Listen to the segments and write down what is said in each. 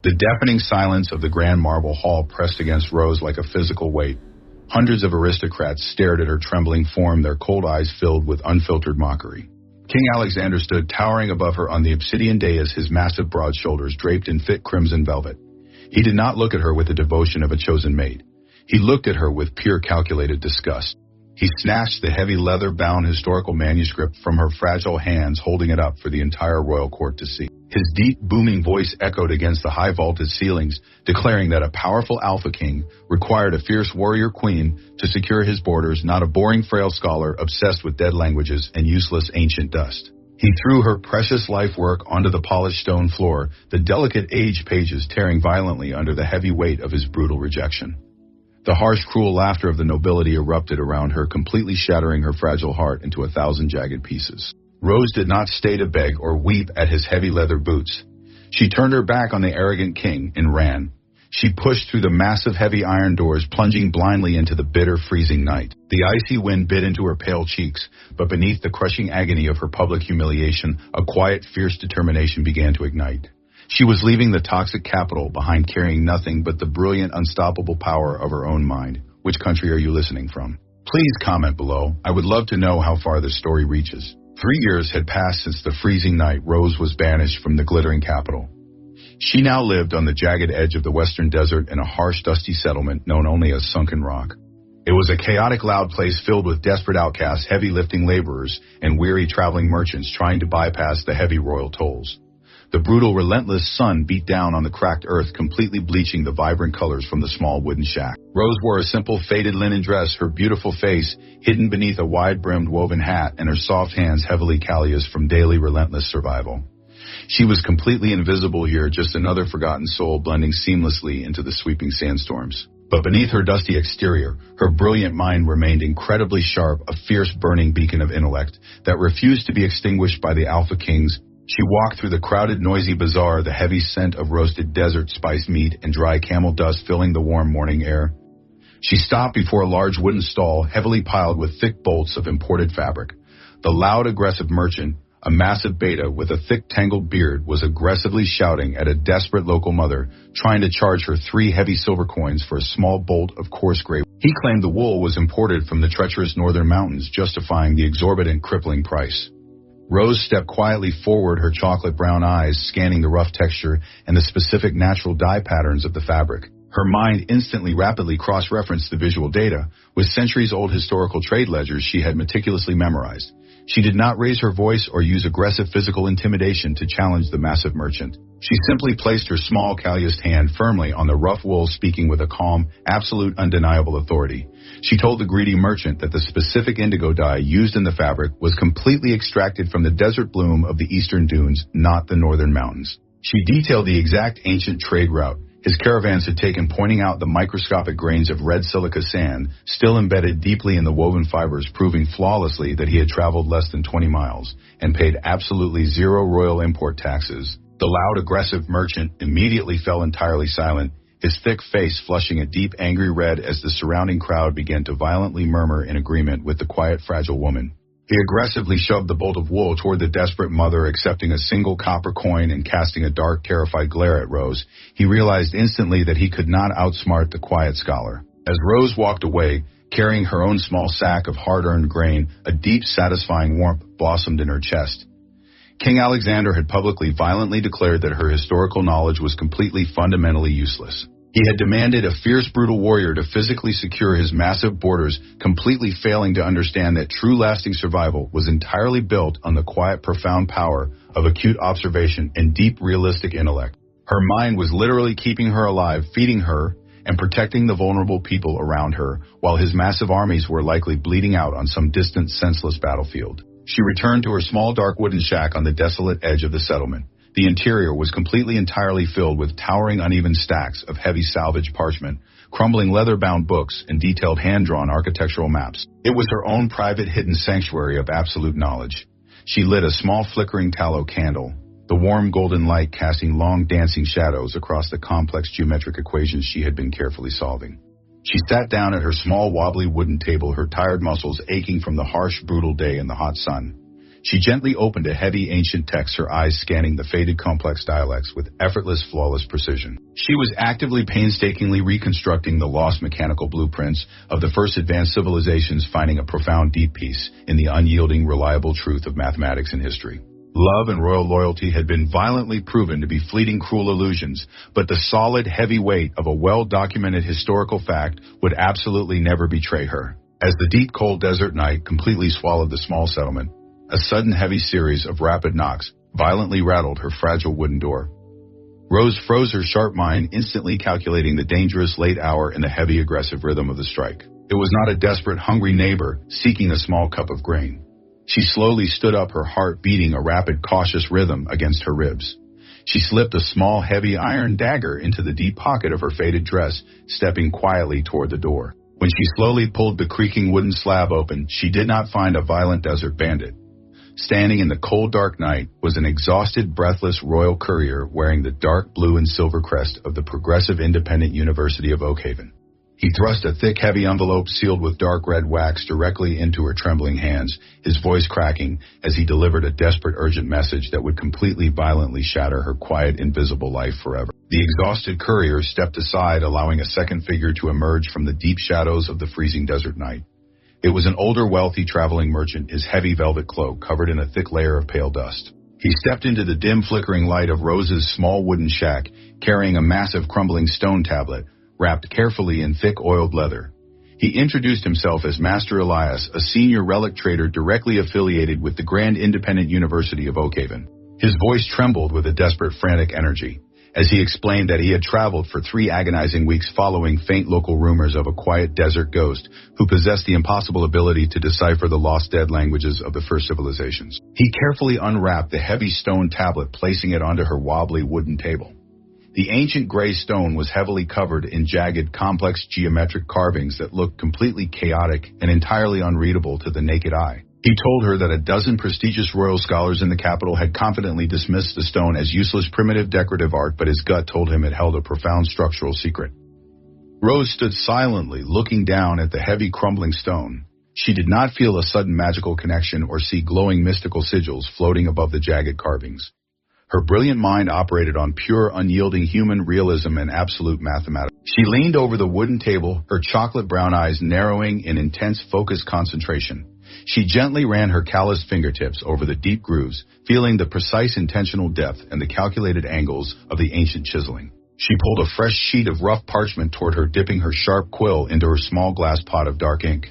The deafening silence of the grand marble hall pressed against Rose like a physical weight. Hundreds of aristocrats stared at her trembling form, their cold eyes filled with unfiltered mockery. King Alexander stood towering above her on the obsidian dais, his massive broad shoulders draped in thick crimson velvet. He did not look at her with the devotion of a chosen mate. He looked at her with pure calculated disgust. He snatched the heavy leather-bound historical manuscript from her fragile hands, holding it up for the entire royal court to see. His deep, booming voice echoed against the high-vaulted ceilings, declaring that a powerful alpha king required a fierce warrior queen to secure his borders, not a boring, frail scholar obsessed with dead languages and useless ancient dust. He threw her precious life work onto the polished stone floor, the delicate age pages tearing violently under the heavy weight of his brutal rejection. The harsh, cruel laughter of the nobility erupted around her, completely shattering her fragile heart into 1,000 jagged pieces. Rose did not stay to beg or weep at his heavy leather boots. She turned her back on the arrogant king and ran. She pushed through the massive heavy iron doors, plunging blindly into the bitter, freezing night. The icy wind bit into her pale cheeks, but beneath the crushing agony of her public humiliation, a quiet, fierce determination began to ignite. She was leaving the toxic capital behind, carrying nothing but the brilliant, unstoppable power of her own mind. Which country are you listening from? Please comment below. I would love to know how far this story reaches. 3 years had passed since the freezing night Rose was banished from the glittering capital. She now lived on the jagged edge of the western desert in a harsh, dusty settlement known only as Sunken Rock. It was a chaotic, loud place filled with desperate outcasts, heavy-lifting laborers, and weary traveling merchants trying to bypass the heavy royal tolls. The brutal, relentless sun beat down on the cracked earth, completely bleaching the vibrant colors from the small wooden shack. Rose wore a simple, faded linen dress, her beautiful face hidden beneath a wide-brimmed woven hat, and her soft hands heavily calloused from daily, relentless survival. She was completely invisible here, just another forgotten soul blending seamlessly into the sweeping sandstorms. But beneath her dusty exterior, her brilliant mind remained incredibly sharp, a fierce, burning beacon of intellect that refused to be extinguished by the Alpha Kings. She walked through the crowded, noisy bazaar, the heavy scent of roasted desert spiced meat and dry camel dust filling the warm morning air. She stopped before a large wooden stall, heavily piled with thick bolts of imported fabric. The loud, aggressive merchant, a massive beta with a thick, tangled beard, was aggressively shouting at a desperate local mother, trying to charge her 3 heavy silver coins for a small bolt of coarse gray. He claimed the wool was imported from the treacherous northern mountains, justifying the exorbitant, crippling price. Rose stepped quietly forward, her chocolate brown eyes scanning the rough texture and the specific natural dye patterns of the fabric. Her mind instantly rapidly cross-referenced the visual data with centuries-old historical trade ledgers she had meticulously memorized. She did not raise her voice or use aggressive physical intimidation to challenge the massive merchant. She simply placed her small, calloused hand firmly on the rough wool, speaking with a calm, absolute, undeniable authority. She told the greedy merchant that the specific indigo dye used in the fabric was completely extracted from the desert bloom of the eastern dunes, not the northern mountains. She detailed the exact ancient trade route his caravans had taken, pointing out the microscopic grains of red silica sand still embedded deeply in the woven fibers, proving flawlessly that he had traveled less than 20 miles and paid absolutely 0 royal import taxes. The loud, aggressive merchant immediately fell entirely silent, his thick face flushing a deep, angry red as the surrounding crowd began to violently murmur in agreement with the quiet, fragile woman. He aggressively shoved the bolt of wool toward the desperate mother, accepting a single copper coin and casting a dark, terrified glare at Rose. He realized instantly that he could not outsmart the quiet scholar. As Rose walked away, carrying her own small sack of hard-earned grain, a deep, satisfying warmth blossomed in her chest. King Alexander had publicly violently declared that her historical knowledge was completely, fundamentally useless. He had demanded a fierce, brutal warrior to physically secure his massive borders, completely failing to understand that true, lasting survival was entirely built on the quiet, profound power of acute observation and deep, realistic intellect. Her mind was literally keeping her alive, feeding her, and protecting the vulnerable people around her, while his massive armies were likely bleeding out on some distant, senseless battlefield. She returned to her small, dark wooden shack on the desolate edge of the settlement. The interior was completely entirely filled with towering, uneven stacks of heavy salvage parchment, crumbling leather-bound books, and detailed hand-drawn architectural maps. It was her own private, hidden sanctuary of absolute knowledge. She lit a small, flickering tallow candle, the warm golden light casting long, dancing shadows across the complex geometric equations she had been carefully solving. She sat down at her small, wobbly wooden table, her tired muscles aching from the harsh, brutal day in the hot sun. She gently opened a heavy ancient text, her eyes scanning the faded complex dialects with effortless, flawless precision. She was actively, painstakingly reconstructing the lost mechanical blueprints of the first advanced civilizations, finding a profound, deep peace in the unyielding, reliable truth of mathematics and history. Love and royal loyalty had been violently proven to be fleeting, cruel illusions, but the solid, heavy weight of a well-documented historical fact would absolutely never betray her. As the deep, cold desert night completely swallowed the small settlement, a sudden, heavy series of rapid knocks violently rattled her fragile wooden door. Rose froze, her sharp mind instantly calculating the dangerous late hour and the heavy, aggressive rhythm of the strike. It was not a desperate, hungry neighbor seeking a small cup of grain. She slowly stood up, her heart beating a rapid, cautious rhythm against her ribs. She slipped a small, heavy iron dagger into the deep pocket of her faded dress, stepping quietly toward the door. When she slowly pulled the creaking wooden slab open, she did not find a violent desert bandit. Standing in the cold, dark night was an exhausted, breathless royal courier wearing the dark blue and silver crest of the Progressive Independent University of Oakhaven. He thrust a thick, heavy envelope sealed with dark red wax directly into her trembling hands, his voice cracking as he delivered a desperate, urgent message that would completely, violently shatter her quiet, invisible life forever. The exhausted courier stepped aside, allowing a second figure to emerge from the deep shadows of the freezing desert night. It was an older, wealthy traveling merchant, his heavy velvet cloak covered in a thick layer of pale dust. He stepped into the dim, flickering light of Rose's small wooden shack, carrying a massive, crumbling stone tablet, wrapped carefully in thick, oiled leather. He introduced himself as Master Elias, a senior relic trader directly affiliated with the Grand Independent University of Oakhaven. His voice trembled with a desperate, frantic energy as he explained that he had traveled for 3 agonizing weeks following faint local rumors of a quiet desert ghost who possessed the impossible ability to decipher the lost dead languages of the first civilizations. He carefully unwrapped the heavy stone tablet, placing it onto her wobbly wooden table. The ancient gray stone was heavily covered in jagged, complex geometric carvings that looked completely chaotic and entirely unreadable to the naked eye. He told her that a dozen prestigious royal scholars in the capital had confidently dismissed the stone as useless, primitive decorative art, but his gut told him it held a profound structural secret. Rose stood silently, looking down at the heavy, crumbling stone. She did not feel a sudden magical connection or see glowing mystical sigils floating above the jagged carvings. Her brilliant mind operated on pure, unyielding human realism and absolute mathematics. She leaned over the wooden table, her chocolate brown eyes narrowing in intense, focused concentration. She gently ran her calloused fingertips over the deep grooves, feeling the precise, intentional depth and the calculated angles of the ancient chiseling. She pulled a fresh sheet of rough parchment toward her, dipping her sharp quill into her small glass pot of dark ink.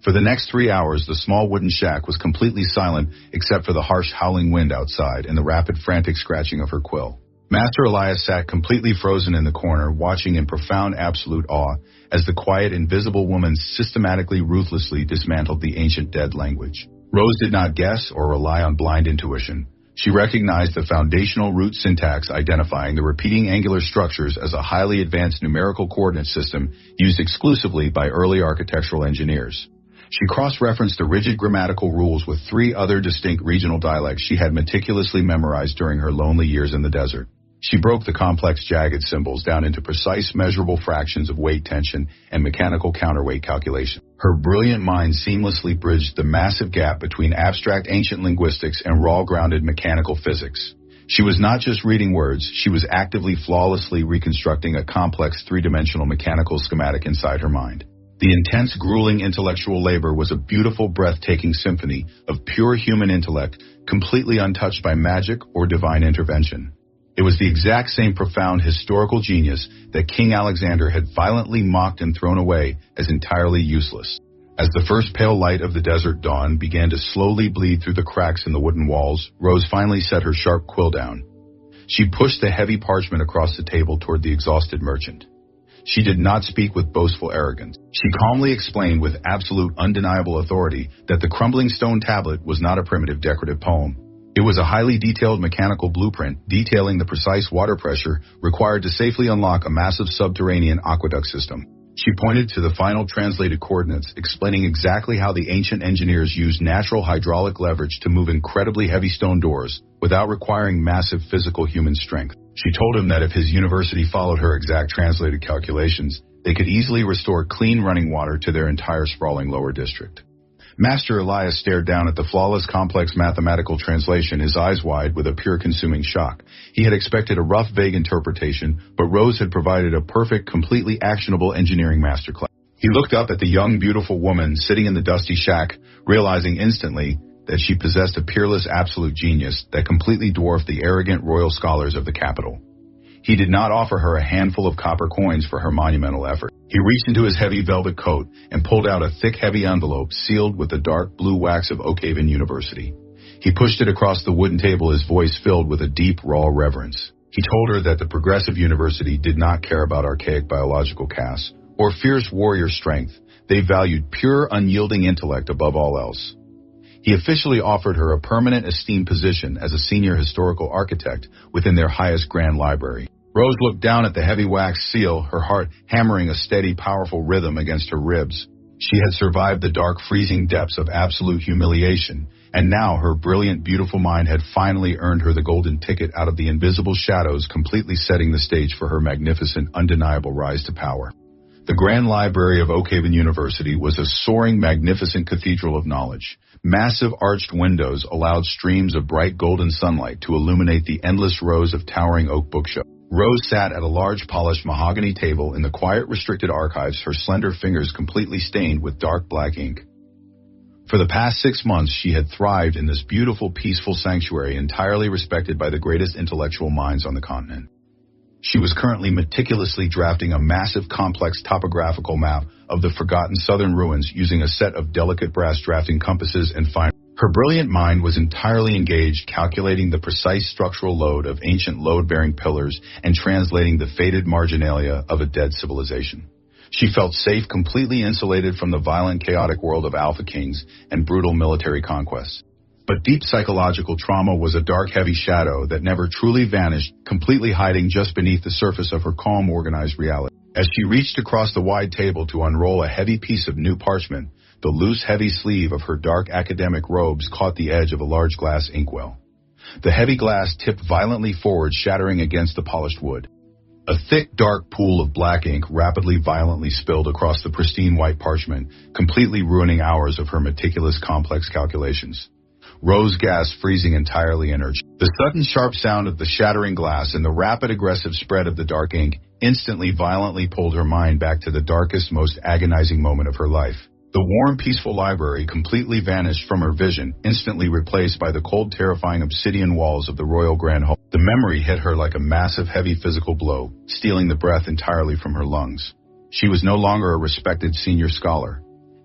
For the next 3 hours, the small wooden shack was completely silent except for the harsh, howling wind outside and the rapid, frantic scratching of her quill. Master Elias sat completely frozen in the corner, watching in profound, absolute awe as the quiet, invisible woman systematically, ruthlessly dismantled the ancient dead language. Rose did not guess or rely on blind intuition. She recognized the foundational root syntax identifying the repeating angular structures as a highly advanced numerical coordinate system used exclusively by early architectural engineers. She cross-referenced the rigid grammatical rules with 3 other distinct regional dialects she had meticulously memorized during her lonely years in the desert. She broke the complex, jagged symbols down into precise, measurable fractions of weight, tension, and mechanical counterweight calculation. Her brilliant mind seamlessly bridged the massive gap between abstract ancient linguistics and raw-grounded mechanical physics. She was not just reading words, she was actively, flawlessly reconstructing a complex, 3-dimensional mechanical schematic inside her mind. The intense, grueling intellectual labor was a beautiful, breathtaking symphony of pure human intellect, completely untouched by magic or divine intervention. It was the exact same profound historical genius that King Alexander had violently mocked and thrown away as entirely useless. As the first pale light of the desert dawn began to slowly bleed through the cracks in the wooden walls, Rose finally set her sharp quill down. She pushed the heavy parchment across the table toward the exhausted merchant. She did not speak with boastful arrogance. She calmly explained with absolute, undeniable authority that the crumbling stone tablet was not a primitive decorative poem. It was a highly detailed mechanical blueprint detailing the precise water pressure required to safely unlock a massive subterranean aqueduct system. She pointed to the final translated coordinates, explaining exactly how the ancient engineers used natural hydraulic leverage to move incredibly heavy stone doors without requiring massive physical human strength. She told him that if his university followed her exact translated calculations, they could easily restore clean running water to their entire sprawling lower district. Master Elias stared down at the flawless, complex mathematical translation, his eyes wide with a pure consuming shock. He had expected a rough, vague interpretation, but Rose had provided a perfect, completely actionable engineering masterclass. He looked up at the young, beautiful woman sitting in the dusty shack, realizing instantly that she possessed a peerless, absolute genius that completely dwarfed the arrogant royal scholars of the capital. He did not offer her a handful of copper coins for her monumental effort. He reached into his heavy velvet coat and pulled out a thick, heavy envelope sealed with the dark blue wax of Oakhaven University. He pushed it across the wooden table, his voice filled with a deep, raw reverence. He told her that the progressive university did not care about archaic biological castes or fierce warrior strength. They valued pure, unyielding intellect above all else. He officially offered her a permanent esteemed position as a senior historical architect within their highest grand library. Rose looked down at the heavy wax seal, her heart hammering a steady, powerful rhythm against her ribs. She had survived the dark, freezing depths of absolute humiliation, and now her brilliant, beautiful mind had finally earned her the golden ticket out of the invisible shadows, completely setting the stage for her magnificent, undeniable rise to power. The Grand Library of Oakhaven University was a soaring, magnificent cathedral of knowledge. Massive arched windows allowed streams of bright golden sunlight to illuminate the endless rows of towering oak bookshelves. Rose sat at a large polished mahogany table in the quiet, restricted archives, her slender fingers completely stained with dark black ink. For the past 6 months, she had thrived in this beautiful, peaceful sanctuary, entirely respected by the greatest intellectual minds on the continent. She was currently meticulously drafting a massive, complex topographical map of the forgotten southern ruins using a set of delicate brass drafting compasses and fine. Her brilliant mind was entirely engaged calculating the precise structural load of ancient load-bearing pillars and translating the faded marginalia of a dead civilization. She felt safe, completely insulated from the violent, chaotic world of Alpha Kings and brutal military conquests. But deep psychological trauma was a dark, heavy shadow that never truly vanished, completely hiding just beneath the surface of her calm, organized reality. As she reached across the wide table to unroll a heavy piece of new parchment, the loose, heavy sleeve of her dark academic robes caught the edge of a large glass inkwell. The heavy glass tipped violently forward, shattering against the polished wood. A thick, dark pool of black ink rapidly, violently spilled across the pristine white parchment, completely ruining hours of her meticulous, complex calculations. Rose gasped, freezing entirely in her chair. The sudden, sharp sound of the shattering glass and the rapid, aggressive spread of the dark ink instantly, violently pulled her mind back to the darkest, most agonizing moment of her life. The warm, peaceful library completely vanished from her vision, instantly replaced by the cold, terrifying obsidian walls of the Royal Grand Hall. The memory hit her like a massive, heavy physical blow, stealing the breath entirely from her lungs. She was no longer a respected senior scholar.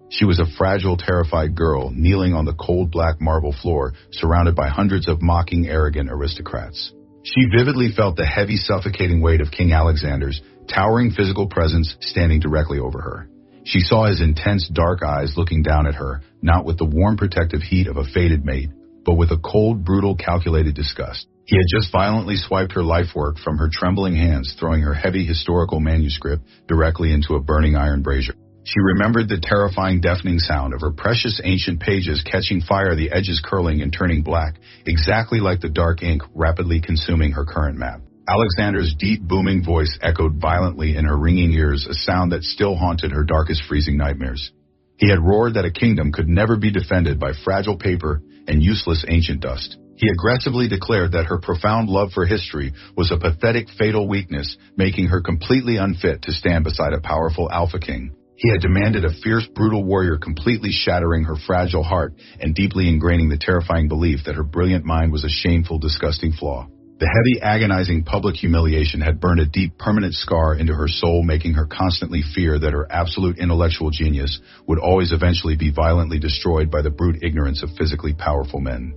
She was a fragile, terrified girl, kneeling on the cold black marble floor, surrounded by hundreds of mocking, arrogant aristocrats. She vividly felt the heavy, suffocating weight of King Alexander's towering physical presence standing directly over her. She saw his intense, dark eyes looking down at her, not with the warm, protective heat of a fated mate, but with a cold, brutal, calculated disgust. He had just violently swiped her life work from her trembling hands, throwing her heavy historical manuscript directly into a burning iron brazier. She remembered the terrifying, deafening sound of her precious ancient pages catching fire, the edges curling and turning black, exactly like the dark ink rapidly consuming her current map. Alexander's deep, booming voice echoed violently in her ringing ears, a sound that still haunted her darkest, freezing nightmares. He had roared that a kingdom could never be defended by fragile paper and useless ancient dust. He aggressively declared that her profound love for history was a pathetic, fatal weakness, making her completely unfit to stand beside a powerful Alpha King. He had demanded a fierce, brutal warrior, completely shattering her fragile heart and deeply ingraining the terrifying belief that her brilliant mind was a shameful, disgusting flaw. The heavy, agonizing public humiliation had burned a deep, permanent scar into her soul, making her constantly fear that her absolute intellectual genius would always eventually be violently destroyed by the brute ignorance of physically powerful men.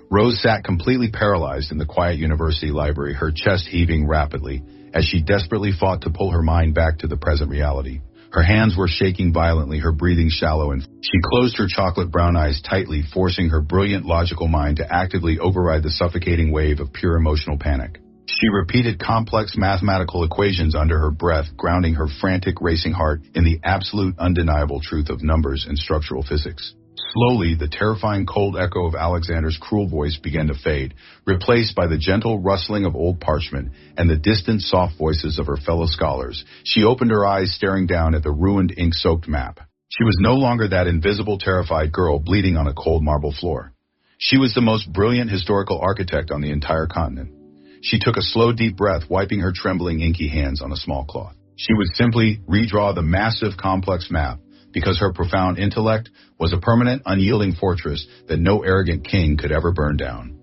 Rose sat completely paralyzed in the quiet university library, her chest heaving rapidly, as she desperately fought to pull her mind back to the present reality. Her hands were shaking violently, her breathing shallow, and she closed her chocolate brown eyes tightly, forcing her brilliant logical mind to actively override the suffocating wave of pure emotional panic. She repeated complex mathematical equations under her breath, grounding her frantic, racing heart in the absolute, undeniable truth of numbers and structural physics. Slowly, the terrifying cold echo of Alexander's cruel voice began to fade, replaced by the gentle rustling of old parchment and the distant, soft voices of her fellow scholars. She opened her eyes, staring down at the ruined, ink-soaked map. She was no longer that invisible, terrified girl bleeding on a cold marble floor. She was the most brilliant historical architect on the entire continent. She took a slow, deep breath, wiping her trembling, inky hands on a small cloth. She would simply redraw the massive, complex map, because her profound intellect was a permanent, unyielding fortress that no arrogant king could ever burn down.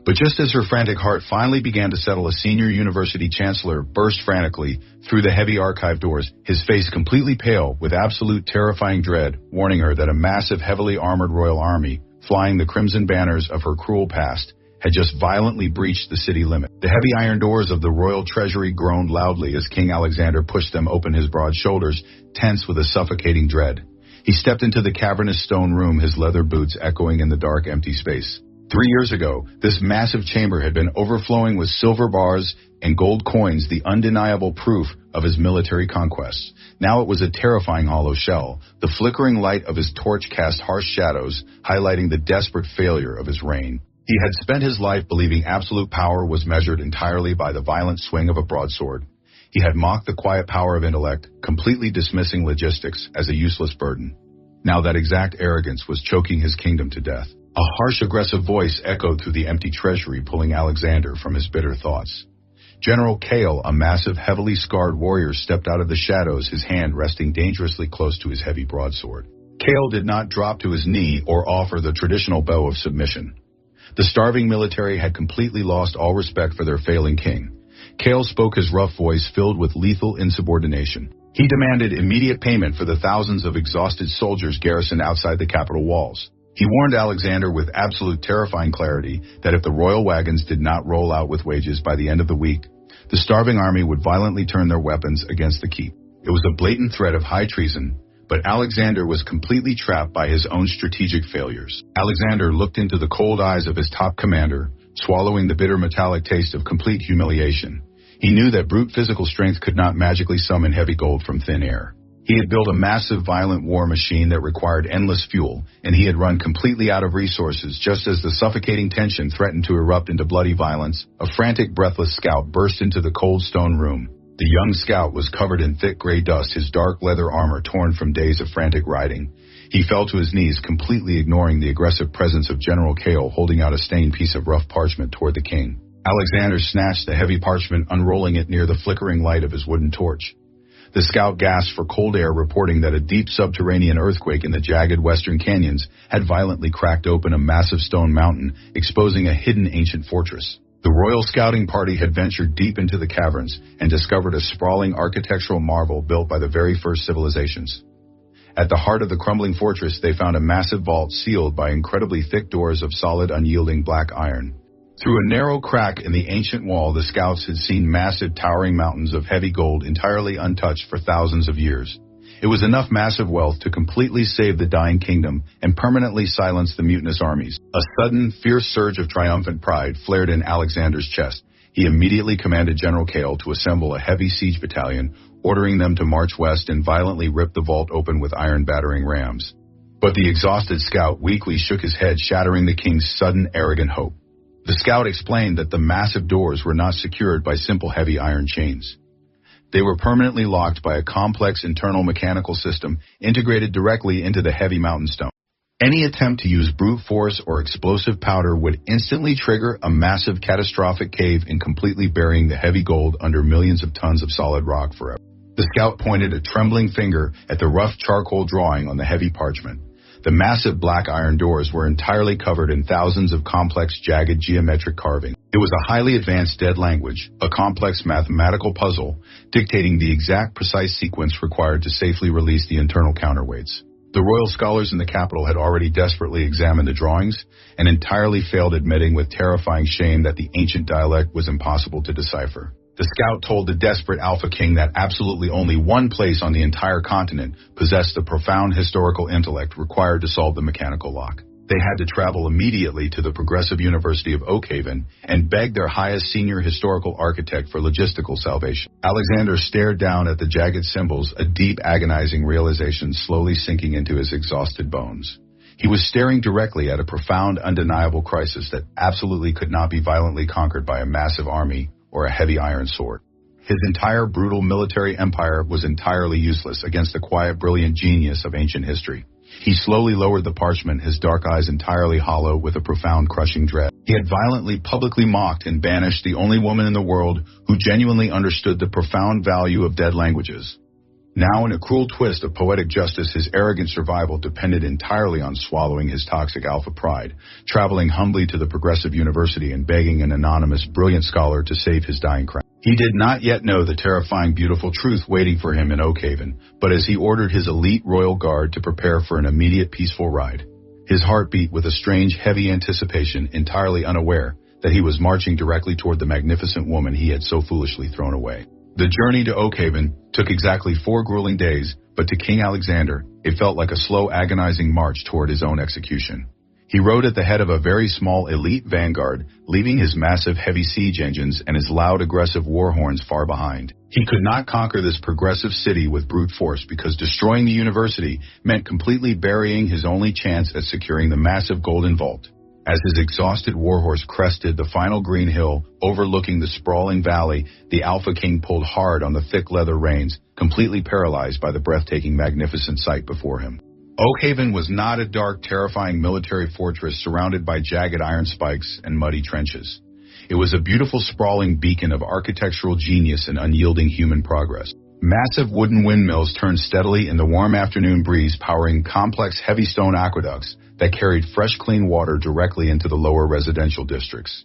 But just as her frantic heart finally began to settle, a senior university chancellor burst frantically through the heavy archive doors, his face completely pale with absolute terrifying dread, warning her that a massive, heavily armored royal army, flying the crimson banners of her cruel past, had just violently breached the city limit. The heavy iron doors of the royal treasury groaned loudly as King Alexander pushed them open, his broad shoulders tense with a suffocating dread. He stepped into the cavernous stone room, his leather boots echoing in the dark, empty space. 3 years ago, this massive chamber had been overflowing with silver bars and gold coins, the undeniable proof of his military conquests. Now it was a terrifying hollow shell. The flickering light of his torch cast harsh shadows, highlighting the desperate failure of his reign. He had spent his life believing absolute power was measured entirely by the violent swing of a broadsword. He had mocked the quiet power of intellect, completely dismissing logistics as a useless burden. Now that exact arrogance was choking his kingdom to death. A harsh, aggressive voice echoed through the empty treasury, pulling Alexander from his bitter thoughts. General Kale, a massive, heavily scarred warrior, stepped out of the shadows, his hand resting dangerously close to his heavy broadsword. Kale did not drop to his knee or offer the traditional bow of submission. The starving military had completely lost all respect for their failing king. Kale spoke, his rough voice filled with lethal insubordination. He demanded immediate payment for the thousands of exhausted soldiers garrisoned outside the capital walls. He warned Alexander with absolute terrifying clarity that if the royal wagons did not roll out with wages by the end of the week, the starving army would violently turn their weapons against the keep. It was a blatant threat of high treason, but Alexander was completely trapped by his own strategic failures. Alexander looked into the cold eyes of his top commander, swallowing the bitter metallic taste of complete humiliation. He knew that brute physical strength could not magically summon heavy gold from thin air. He had built a massive, violent war machine that required endless fuel, and he had run completely out of resources just as the suffocating tension threatened to erupt into bloody violence. A frantic, breathless scout burst into the cold stone room. The young scout was covered in thick gray dust, his dark leather armor torn from days of frantic riding. He fell to his knees, completely ignoring the aggressive presence of General Kale, holding out a stained piece of rough parchment toward the king. Alexander snatched the heavy parchment, unrolling it near the flickering light of his wooden torch. The scout gasped for cold air, reporting that a deep subterranean earthquake in the jagged western canyons had violently cracked open a massive stone mountain, exposing a hidden ancient fortress. The royal scouting party had ventured deep into the caverns and discovered a sprawling architectural marvel built by the very first civilizations. At the heart of the crumbling fortress, they found a massive vault sealed by incredibly thick doors of solid, unyielding black iron. Through a narrow crack in the ancient wall, the scouts had seen massive, towering mountains of heavy gold entirely untouched for thousands of years. It was enough massive wealth to completely save the dying kingdom and permanently silence the mutinous armies. A sudden, fierce surge of triumphant pride flared in Alexander's chest. He immediately commanded General Kale to assemble a heavy siege battalion, ordering them to march west and violently rip the vault open with iron battering rams. But the exhausted scout weakly shook his head, shattering the king's sudden, arrogant hope. The scout explained that the massive doors were not secured by simple heavy iron chains. They were permanently locked by a complex internal mechanical system integrated directly into the heavy mountain stone. Any attempt to use brute force or explosive powder would instantly trigger a massive, catastrophic cave in, completely burying the heavy gold under millions of tons of solid rock forever. The scout pointed a trembling finger at the rough charcoal drawing on the heavy parchment. The massive black iron doors were entirely covered in thousands of complex, jagged geometric carving. It was a highly advanced dead language, a complex mathematical puzzle, dictating the exact, precise sequence required to safely release the internal counterweights. The royal scholars in the capital had already desperately examined the drawings and entirely failed, admitting with terrifying shame that the ancient dialect was impossible to decipher. The scout told the desperate Alpha King that absolutely only one place on the entire continent possessed the profound historical intellect required to solve the mechanical lock. They had to travel immediately to the Progressive University of Oakhaven and beg their highest senior historical architect for logistical salvation. Alexander stared down at the jagged symbols, a deep, agonizing realization slowly sinking into his exhausted bones. He was staring directly at a profound, undeniable crisis that absolutely could not be violently conquered by a massive army or a heavy iron sword. His entire brutal military empire was entirely useless against the quiet, brilliant genius of ancient history. He slowly lowered the parchment, his dark eyes entirely hollow with a profound, crushing dread. He had violently, publicly mocked and banished the only woman in the world who genuinely understood the profound value of dead languages. Now, in a cruel twist of poetic justice, his arrogant survival depended entirely on swallowing his toxic alpha pride, traveling humbly to the progressive university and begging an anonymous, brilliant scholar to save his dying crown. He did not yet know the terrifying, beautiful truth waiting for him in Oakhaven, but as he ordered his elite royal guard to prepare for an immediate peaceful ride, his heart beat with a strange, heavy anticipation, entirely unaware that he was marching directly toward the magnificent woman he had so foolishly thrown away. The journey to Oakhaven took exactly 4 grueling days, but to King Alexander, it felt like a slow, agonizing march toward his own execution. He rode at the head of a very small elite vanguard, leaving his massive heavy siege engines and his loud aggressive war horns far behind. He could not conquer this progressive city with brute force because destroying the university meant completely burying his only chance at securing the massive golden vault. As his exhausted warhorse crested the final green hill overlooking the sprawling valley, the Alpha King pulled hard on the thick leather reins, completely paralyzed by the breathtaking, magnificent sight before him. Oakhaven was not a dark, terrifying military fortress surrounded by jagged iron spikes and muddy trenches. It was a beautiful, sprawling beacon of architectural genius and unyielding human progress. Massive wooden windmills turned steadily in the warm afternoon breeze, powering complex, heavy stone aqueducts that carried fresh, clean water directly into the lower residential districts.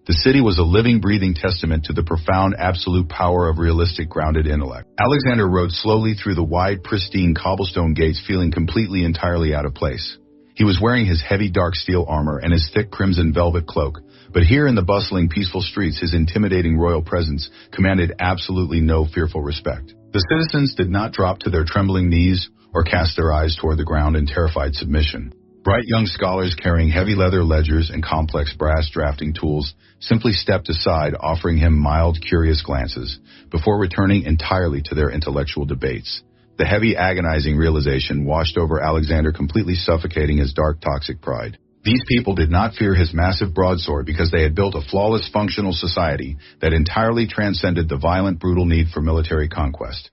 The city was a living, breathing testament to the profound, absolute power of realistic, grounded intellect. Alexander rode slowly through the wide, pristine cobblestone gates, feeling completely, entirely out of place. He was wearing his heavy, dark steel armor and his thick crimson velvet cloak, but here in the bustling, peaceful streets, his intimidating royal presence commanded absolutely no fearful respect. The citizens did not drop to their trembling knees or cast their eyes toward the ground in terrified submission. Bright young scholars carrying heavy leather ledgers and complex brass drafting tools simply stepped aside, offering him mild, curious glances, before returning entirely to their intellectual debates. The heavy, agonizing realization washed over Alexander, completely suffocating his dark, toxic pride. These people did not fear his massive broadsword because they had built a flawless, functional society that entirely transcended the violent, brutal need for military conquest.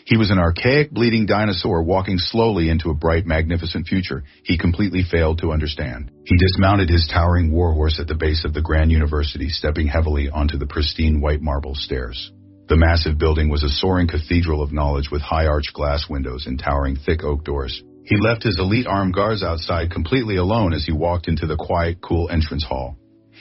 He was an archaic, bleeding dinosaur walking slowly into a bright, magnificent future he completely failed to understand. He dismounted his towering warhorse at the base of the Grand University, stepping heavily onto the pristine white marble stairs. The massive building was a soaring cathedral of knowledge with high arched glass windows and towering thick oak doors. He left his elite armed guards outside completely alone as he walked into the quiet, cool entrance hall.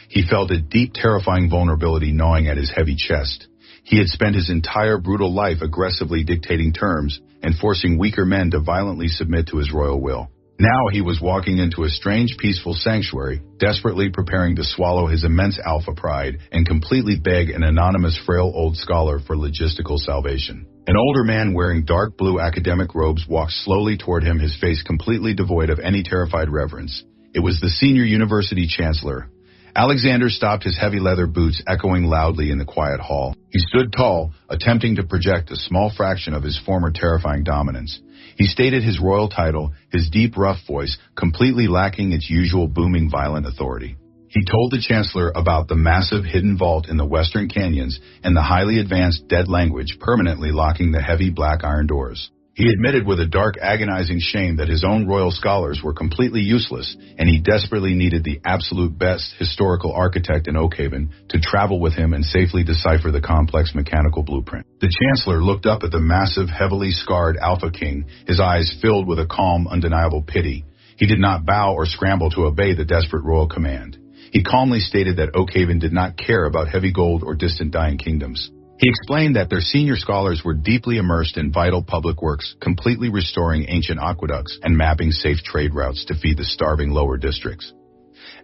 He felt a deep, terrifying vulnerability gnawing at his heavy chest. He had spent his entire brutal life aggressively dictating terms and forcing weaker men to violently submit to his royal will. Now he was walking into a strange, peaceful sanctuary, desperately preparing to swallow his immense alpha pride and completely beg an anonymous, frail old scholar for logistical salvation. An older man wearing dark blue academic robes walked slowly toward him, his face completely devoid of any terrified reverence. It was the senior university chancellor. Alexander stopped, his heavy leather boots echoing loudly in the quiet hall. He stood tall, attempting to project a small fraction of his former terrifying dominance. He stated his royal title, his deep, rough voice completely lacking its usual booming, violent authority. He told the chancellor about the massive hidden vault in the western canyons and the highly advanced dead language permanently locking the heavy black iron doors. He admitted with a dark, agonizing shame that his own royal scholars were completely useless, and he desperately needed the absolute best historical architect in Oakhaven to travel with him and safely decipher the complex mechanical blueprint. The chancellor looked up at the massive, heavily scarred Alpha King, his eyes filled with a calm, undeniable pity. He did not bow or scramble to obey the desperate royal command. He calmly stated that Oakhaven did not care about heavy gold or distant dying kingdoms. He explained that their senior scholars were deeply immersed in vital public works, completely restoring ancient aqueducts and mapping safe trade routes to feed the starving lower districts.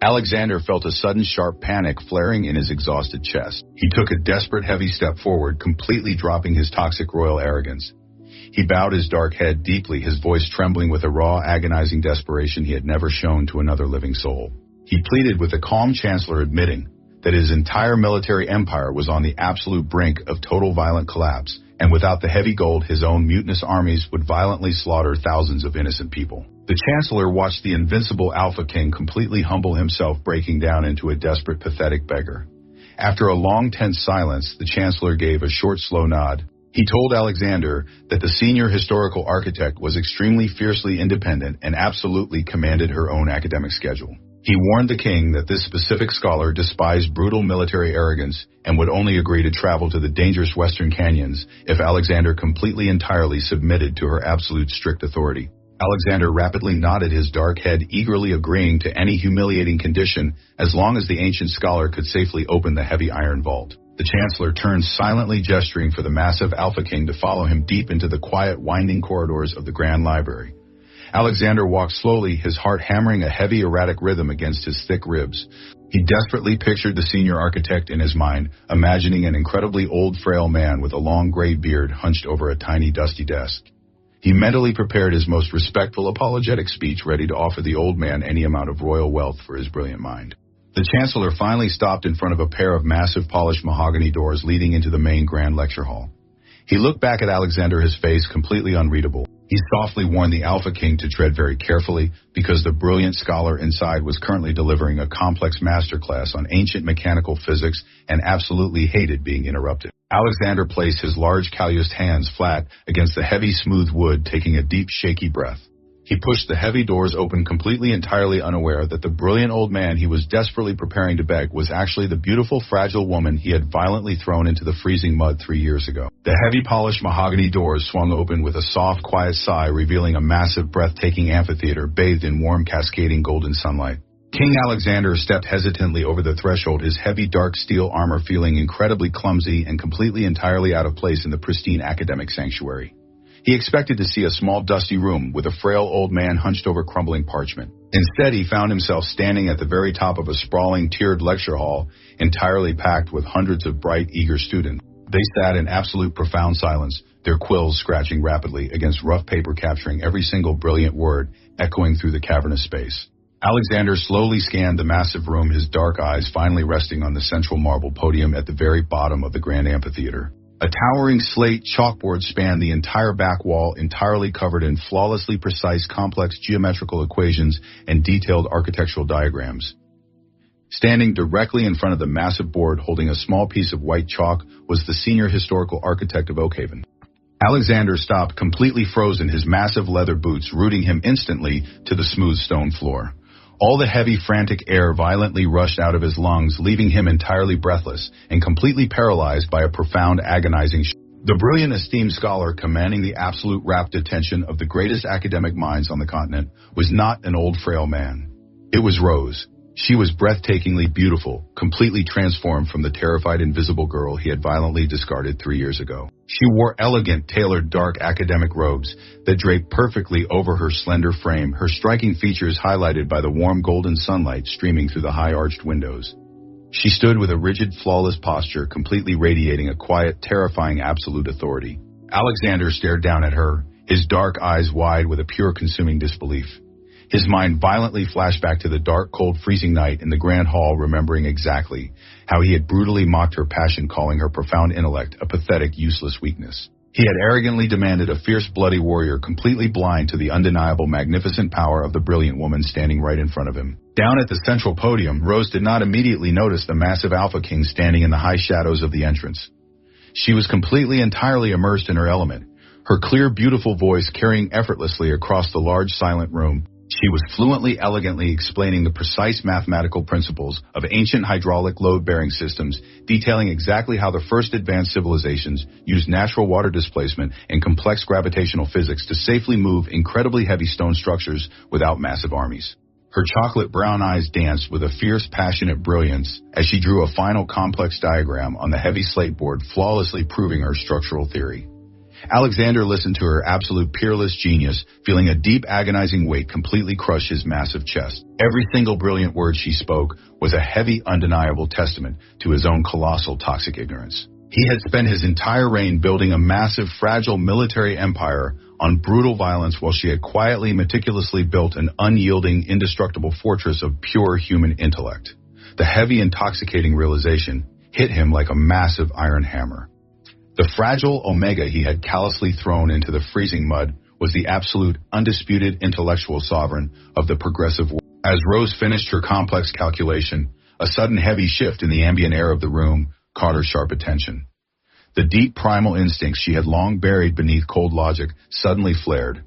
Alexander felt a sudden sharp panic flaring in his exhausted chest. He took a desperate heavy step forward, completely dropping his toxic royal arrogance. He bowed his dark head deeply, his voice trembling with a raw, agonizing desperation he had never shown to another living soul. He pleaded with the calm chancellor, admitting that his entire military empire was on the absolute brink of total violent collapse, and without the heavy gold, his own mutinous armies would violently slaughter thousands of innocent people. The chancellor watched the invincible Alpha King completely humble himself, breaking down into a desperate, pathetic beggar. After a long, tense silence, the Chancellor gave a short, slow nod. He told Alexander that the senior historical architect was extremely fiercely independent and absolutely commanded her own academic schedule. He warned the king that this specific scholar despised brutal military arrogance and would only agree to travel to the dangerous western canyons if Alexander completely entirely submitted to her absolute strict authority. Alexander rapidly nodded his dark head, eagerly agreeing to any humiliating condition as long as the ancient scholar could safely open the heavy iron vault. The Chancellor turned, silently gesturing for the massive Alpha King to follow him deep into the quiet, winding corridors of the Grand Library. Alexander walked slowly, his heart hammering a heavy, erratic rhythm against his thick ribs. He desperately pictured the senior architect in his mind, imagining an incredibly old, frail man with a long gray beard hunched over a tiny, dusty desk. He mentally prepared his most respectful, apologetic speech, ready to offer the old man any amount of royal wealth for his brilliant mind. The Chancellor finally stopped in front of a pair of massive polished mahogany doors leading into the main grand lecture hall. He looked back at Alexander, his face completely unreadable. He softly warned the Alpha King to tread very carefully because the brilliant scholar inside was currently delivering a complex masterclass on ancient mechanical physics and absolutely hated being interrupted. Alexander placed his large calloused hands flat against the heavy smooth wood, taking a deep shaky breath. He pushed the heavy doors open, completely entirely unaware that the brilliant old man he was desperately preparing to beg was actually the beautiful, fragile woman he had violently thrown into the freezing mud 3 years ago. The heavy polished mahogany doors swung open with a soft, quiet sigh, revealing a massive, breathtaking amphitheater bathed in warm, cascading golden sunlight. King Alexander stepped hesitantly over the threshold, his heavy, dark steel armor feeling incredibly clumsy and completely entirely out of place in the pristine academic sanctuary. He expected to see a small, dusty room with a frail old man hunched over crumbling parchment. Instead, he found himself standing at the very top of a sprawling, tiered lecture hall, entirely packed with hundreds of bright, eager students. They sat in absolute profound silence, their quills scratching rapidly against rough paper, capturing every single brilliant word echoing through the cavernous space. Alexander slowly scanned the massive room, his dark eyes finally resting on the central marble podium at the very bottom of the grand amphitheater. A towering slate chalkboard spanned the entire back wall, entirely covered in flawlessly precise, complex geometrical equations and detailed architectural diagrams. Standing directly in front of the massive board, holding a small piece of white chalk, was the senior historical architect of Oakhaven. Alexander stopped, completely frozen, his massive leather boots rooting him instantly to the smooth stone floor. All the heavy, frantic air violently rushed out of his lungs, leaving him entirely breathless and completely paralyzed by a profound, agonizing shock. The brilliant, esteemed scholar, commanding the absolute rapt attention of the greatest academic minds on the continent, was not an old, frail man. It was Rose. She was breathtakingly beautiful, completely transformed from the terrified, invisible girl he had violently discarded 3 years ago. She wore elegant, tailored, dark academic robes that draped perfectly over her slender frame, her striking features highlighted by the warm golden sunlight streaming through the high-arched windows. She stood with a rigid, flawless posture, completely radiating a quiet, terrifying absolute authority. Alexander stared down at her, his dark eyes wide with a pure, consuming disbelief. His mind violently flashed back to the dark, cold, freezing night in the grand hall, remembering exactly how he had brutally mocked her passion, calling her profound intellect a pathetic, useless weakness. He had arrogantly demanded a fierce, bloody warrior, completely blind to the undeniable, magnificent power of the brilliant woman standing right in front of him. Down at the central podium, Rose did not immediately notice the massive Alpha King standing in the high shadows of the entrance. She was completely, entirely immersed in her element, her clear, beautiful voice carrying effortlessly across the large, silent room. She was fluently, elegantly explaining the precise mathematical principles of ancient hydraulic load-bearing systems, detailing exactly how the first advanced civilizations used natural water displacement and complex gravitational physics to safely move incredibly heavy stone structures without massive armies. Her chocolate brown eyes danced with a fierce, passionate brilliance as she drew a final complex diagram on the heavy slate board, flawlessly proving her structural theory. Alexander listened to her absolute, peerless genius, feeling a deep, agonizing weight completely crush his massive chest. Every single brilliant word she spoke was a heavy, undeniable testament to his own colossal, toxic ignorance. He had spent his entire reign building a massive, fragile military empire on brutal violence, while she had quietly, meticulously built an unyielding, indestructible fortress of pure human intellect. The heavy, intoxicating realization hit him like a massive iron hammer. The fragile Omega he had callously thrown into the freezing mud was the absolute, undisputed intellectual sovereign of the progressive world. As Rose finished her complex calculation, A sudden heavy shift in the ambient air of the room caught her sharp attention. The deep primal instincts she had long buried beneath cold logic suddenly flared.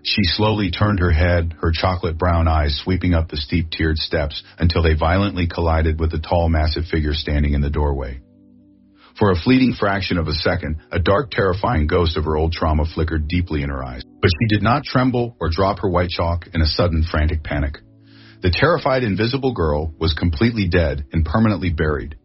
She slowly turned her head, her chocolate brown eyes sweeping up the steep tiered steps until they violently collided with the tall, massive figure standing in the doorway. For a fleeting fraction of a second, a dark, terrifying ghost of her old trauma flickered deeply in her eyes. But she did not tremble or drop her white chalk in a sudden, frantic panic. The terrified, invisible girl was completely dead and permanently buried.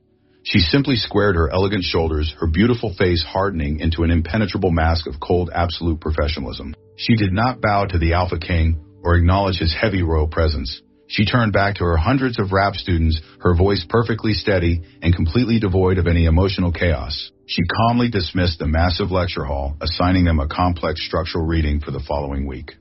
She simply squared her elegant shoulders, her beautiful face hardening into an impenetrable mask of cold, absolute professionalism. She did not bow to the Alpha King or acknowledge his heavy royal presence. She turned back to her hundreds of rap students, her voice perfectly steady and completely devoid of any emotional chaos. She calmly dismissed the massive lecture hall, assigning them a complex structural reading for the following week.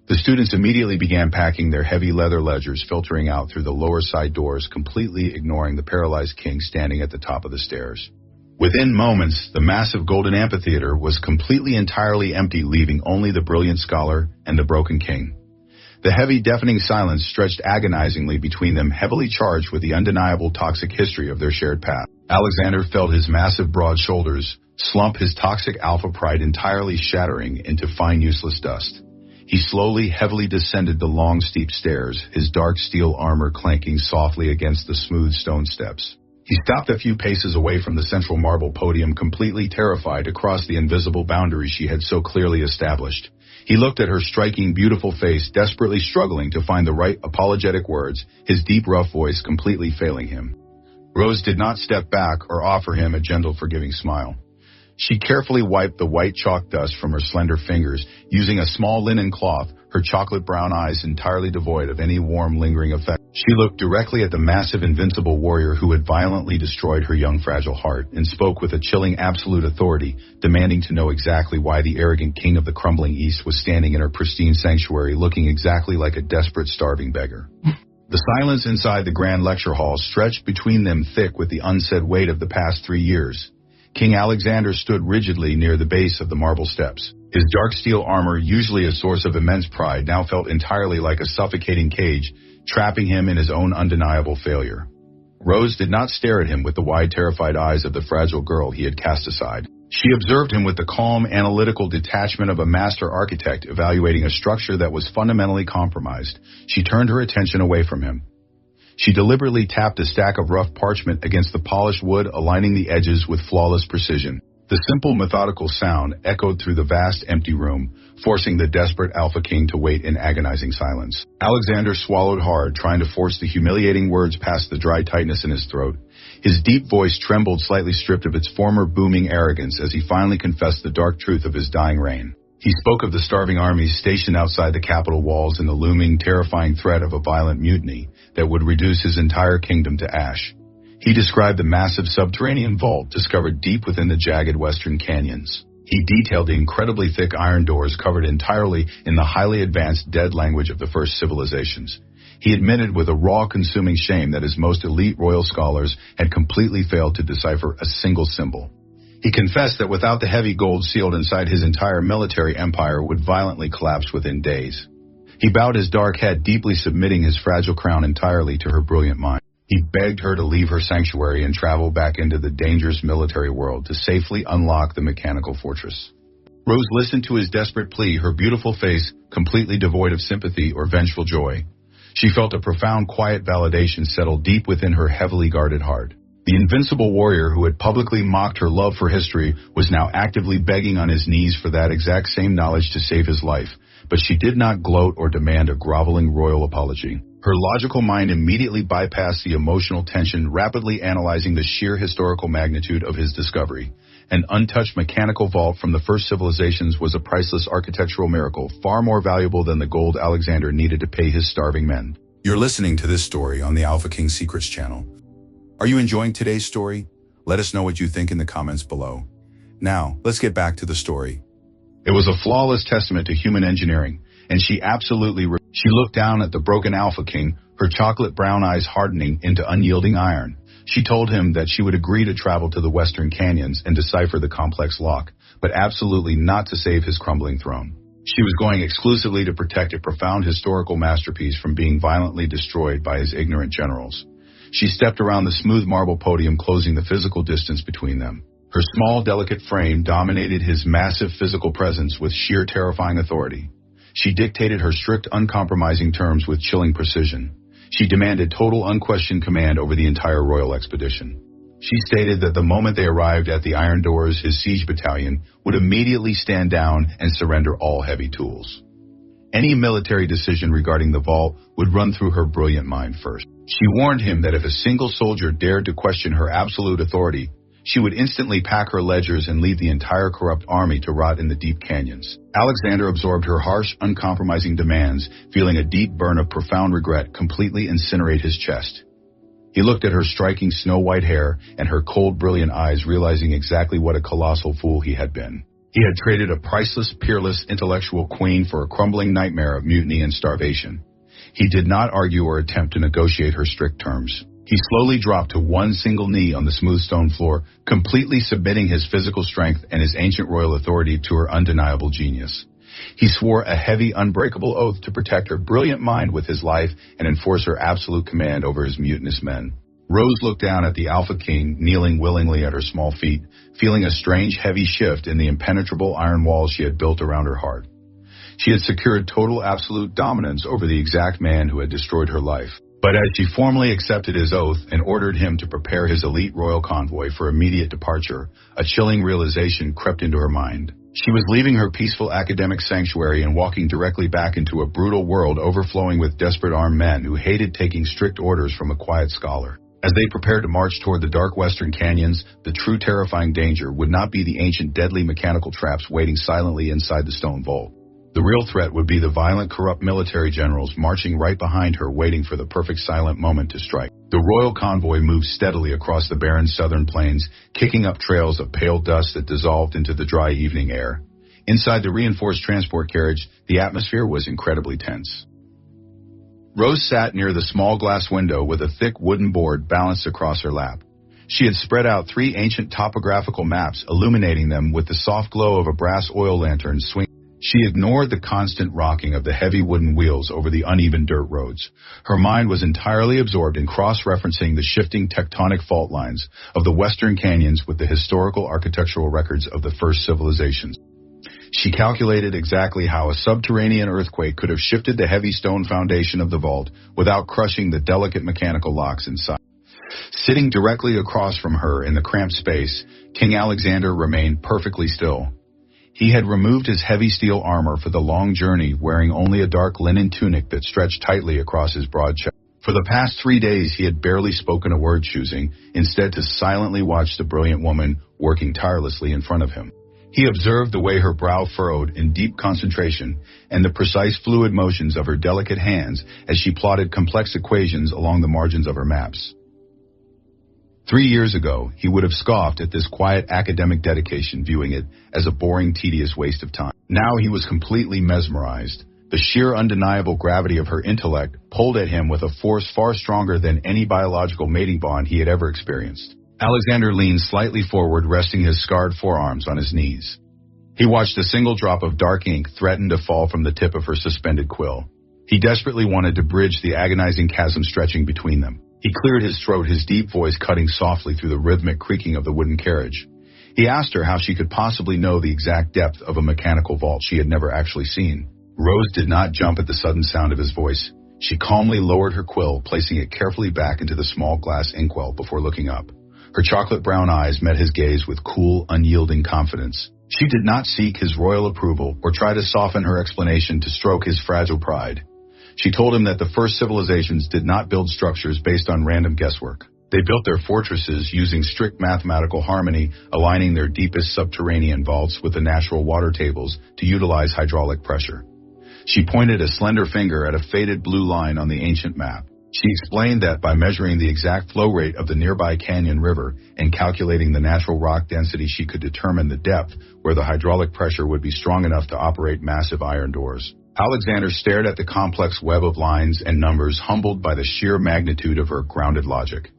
The students immediately began packing their heavy leather ledgers, filtering out through the lower side doors, completely ignoring the paralyzed king standing at the top of the stairs. Within moments, the massive golden amphitheater was completely entirely empty, leaving only the brilliant scholar and the broken king. The heavy, deafening silence stretched agonizingly between them, heavily charged with the undeniable toxic history of their shared past. Alexander felt his massive, broad shoulders slump, his toxic alpha pride entirely shattering into fine, useless dust. He slowly, heavily descended the long, steep stairs, his dark steel armor clanking softly against the smooth stone steps. He stopped a few paces away from the central marble podium, completely terrified, to cross the invisible boundary she had so clearly established. He looked at her striking, beautiful face, desperately struggling to find the right apologetic words, his deep, rough voice completely failing him. Rose did not step back or offer him a gentle, forgiving smile. She carefully wiped the white chalk dust from her slender fingers, using a small linen cloth, her chocolate brown eyes entirely devoid of any warm, lingering effect. She looked directly at the massive, invincible warrior who had violently destroyed her young, fragile heart, and spoke with a chilling, absolute authority, demanding to know exactly why the arrogant king of the crumbling East was standing in her pristine sanctuary, looking exactly like a desperate, starving beggar. The silence inside the grand lecture hall stretched between them, thick with the unsaid weight of the past 3 years. King Alexander stood rigidly near the base of the marble steps. His dark steel armor, usually a source of immense pride, now felt entirely like a suffocating cage, trapping him in his own undeniable failure. Rose did not stare at him with the wide, terrified eyes of the fragile girl he had cast aside. She observed him with the calm, analytical detachment of a master architect evaluating a structure that was fundamentally compromised. She turned her attention away from him. She deliberately tapped a stack of rough parchment against the polished wood, aligning the edges with flawless precision. The simple, methodical sound echoed through the vast, empty room, forcing the desperate Alpha King to wait in agonizing silence. Alexander swallowed hard, trying to force the humiliating words past the dry tightness in his throat. His deep voice trembled, slightly stripped of its former booming arrogance, as he finally confessed the dark truth of his dying reign. He spoke of the starving armies stationed outside the capital walls and the looming, terrifying threat of a violent mutiny that would reduce his entire kingdom to ash. He described the massive subterranean vault discovered deep within the jagged western canyons. He detailed the incredibly thick iron doors covered entirely in the highly advanced dead language of the first civilizations. He admitted with a raw, consuming shame that his most elite royal scholars had completely failed to decipher a single symbol. He confessed that without the heavy gold sealed inside, his entire military empire would violently collapse within days. He bowed his dark head, deeply submitting his fragile crown entirely to her brilliant mind. He begged her to leave her sanctuary and travel back into the dangerous military world to safely unlock the mechanical fortress. Rose listened to his desperate plea, her beautiful face completely devoid of sympathy or vengeful joy. She felt a profound, quiet validation settle deep within her heavily guarded heart. The invincible warrior who had publicly mocked her love for history was now actively begging on his knees for that exact same knowledge to save his life, but she did not gloat or demand a groveling royal apology. Her logical mind immediately bypassed the emotional tension, rapidly analyzing the sheer historical magnitude of his discovery. An untouched mechanical vault from the first civilizations was a priceless architectural miracle, far more valuable than the gold Alexander needed to pay his starving men. You're listening to this story on the Alpha King Secrets channel. Are you enjoying today's story? Let us know what you think in the comments below. Now, let's get back to the story. It was a flawless testament to human engineering, and she looked down at the broken Alpha King, her chocolate brown eyes hardening into unyielding iron. She told him that she would agree to travel to the western canyons and decipher the complex lock, but absolutely not to save his crumbling throne. She was going exclusively to protect a profound historical masterpiece from being violently destroyed by his ignorant generals. She stepped around the smooth marble podium, closing the physical distance between them. Her small, delicate frame dominated his massive physical presence with sheer terrifying authority. She dictated her strict, uncompromising terms with chilling precision. She demanded total, unquestioned command over the entire royal expedition. She stated that the moment they arrived at the iron doors, his siege battalion would immediately stand down and surrender all heavy tools. Any military decision regarding the vault would run through her brilliant mind first. She warned him that if a single soldier dared to question her absolute authority, she would instantly pack her ledgers and leave the entire corrupt army to rot in the deep canyons. Alexander absorbed her harsh, uncompromising demands, feeling a deep burn of profound regret completely incinerate his chest. He looked at her striking snow-white hair and her cold, brilliant eyes, realizing exactly what a colossal fool he had been. He had traded a priceless, peerless, intellectual queen for a crumbling nightmare of mutiny and starvation. He did not argue or attempt to negotiate her strict terms. He slowly dropped to one single knee on the smooth stone floor, completely submitting his physical strength and his ancient royal authority to her undeniable genius. He swore a heavy, unbreakable oath to protect her brilliant mind with his life and enforce her absolute command over his mutinous men. Rose looked down at the Alpha King, kneeling willingly at her small feet, feeling a strange, heavy shift in the impenetrable iron walls she had built around her heart. She had secured total, absolute dominance over the exact man who had destroyed her life. But as she formally accepted his oath and ordered him to prepare his elite royal convoy for immediate departure, a chilling realization crept into her mind. She was leaving her peaceful academic sanctuary and walking directly back into a brutal world overflowing with desperate armed men who hated taking strict orders from a quiet scholar. As they prepared to march toward the dark western canyons, the true terrifying danger would not be the ancient deadly mechanical traps waiting silently inside the stone vault. The real threat would be the violent, corrupt military generals marching right behind her, waiting for the perfect silent moment to strike. The royal convoy moved steadily across the barren southern plains, kicking up trails of pale dust that dissolved into the dry evening air. Inside the reinforced transport carriage, the atmosphere was incredibly tense. Rose sat near the small glass window with a thick wooden board balanced across her lap. She had spread out 3 ancient topographical maps, illuminating them with the soft glow of a brass oil lantern swinging. She ignored the constant rocking of the heavy wooden wheels over the uneven dirt roads. Her mind was entirely absorbed in cross-referencing the shifting tectonic fault lines of the western canyons with the historical architectural records of the first civilizations. She calculated exactly how a subterranean earthquake could have shifted the heavy stone foundation of the vault without crushing the delicate mechanical locks inside. Sitting directly across from her in the cramped space, King Alexander remained perfectly still. He had removed his heavy steel armor for the long journey, wearing only a dark linen tunic that stretched tightly across his broad chest. For the past 3 days, he had barely spoken a word, choosing instead to silently watch the brilliant woman working tirelessly in front of him. He observed the way her brow furrowed in deep concentration and the precise fluid motions of her delicate hands as she plotted complex equations along the margins of her maps. 3 years ago, he would have scoffed at this quiet academic dedication, viewing it as a boring, tedious waste of time. Now he was completely mesmerized. The sheer, undeniable gravity of her intellect pulled at him with a force far stronger than any biological mating bond he had ever experienced. Alexander leaned slightly forward, resting his scarred forearms on his knees. He watched a single drop of dark ink threaten to fall from the tip of her suspended quill. He desperately wanted to bridge the agonizing chasm stretching between them. He cleared his throat, his deep voice cutting softly through the rhythmic creaking of the wooden carriage. He asked her how she could possibly know the exact depth of a mechanical vault she had never actually seen. Rose did not jump at the sudden sound of his voice. She calmly lowered her quill, placing it carefully back into the small glass inkwell before looking up. Her chocolate brown eyes met his gaze with cool, unyielding confidence. She did not seek his royal approval or try to soften her explanation to stroke his fragile pride. She told him that the first civilizations did not build structures based on random guesswork. They built their fortresses using strict mathematical harmony, aligning their deepest subterranean vaults with the natural water tables to utilize hydraulic pressure. She pointed a slender finger at a faded blue line on the ancient map. She explained that by measuring the exact flow rate of the nearby canyon river and calculating the natural rock density, she could determine the depth where the hydraulic pressure would be strong enough to operate massive iron doors. Alexander stared at the complex web of lines and numbers, humbled by the sheer magnitude of her grounded logic.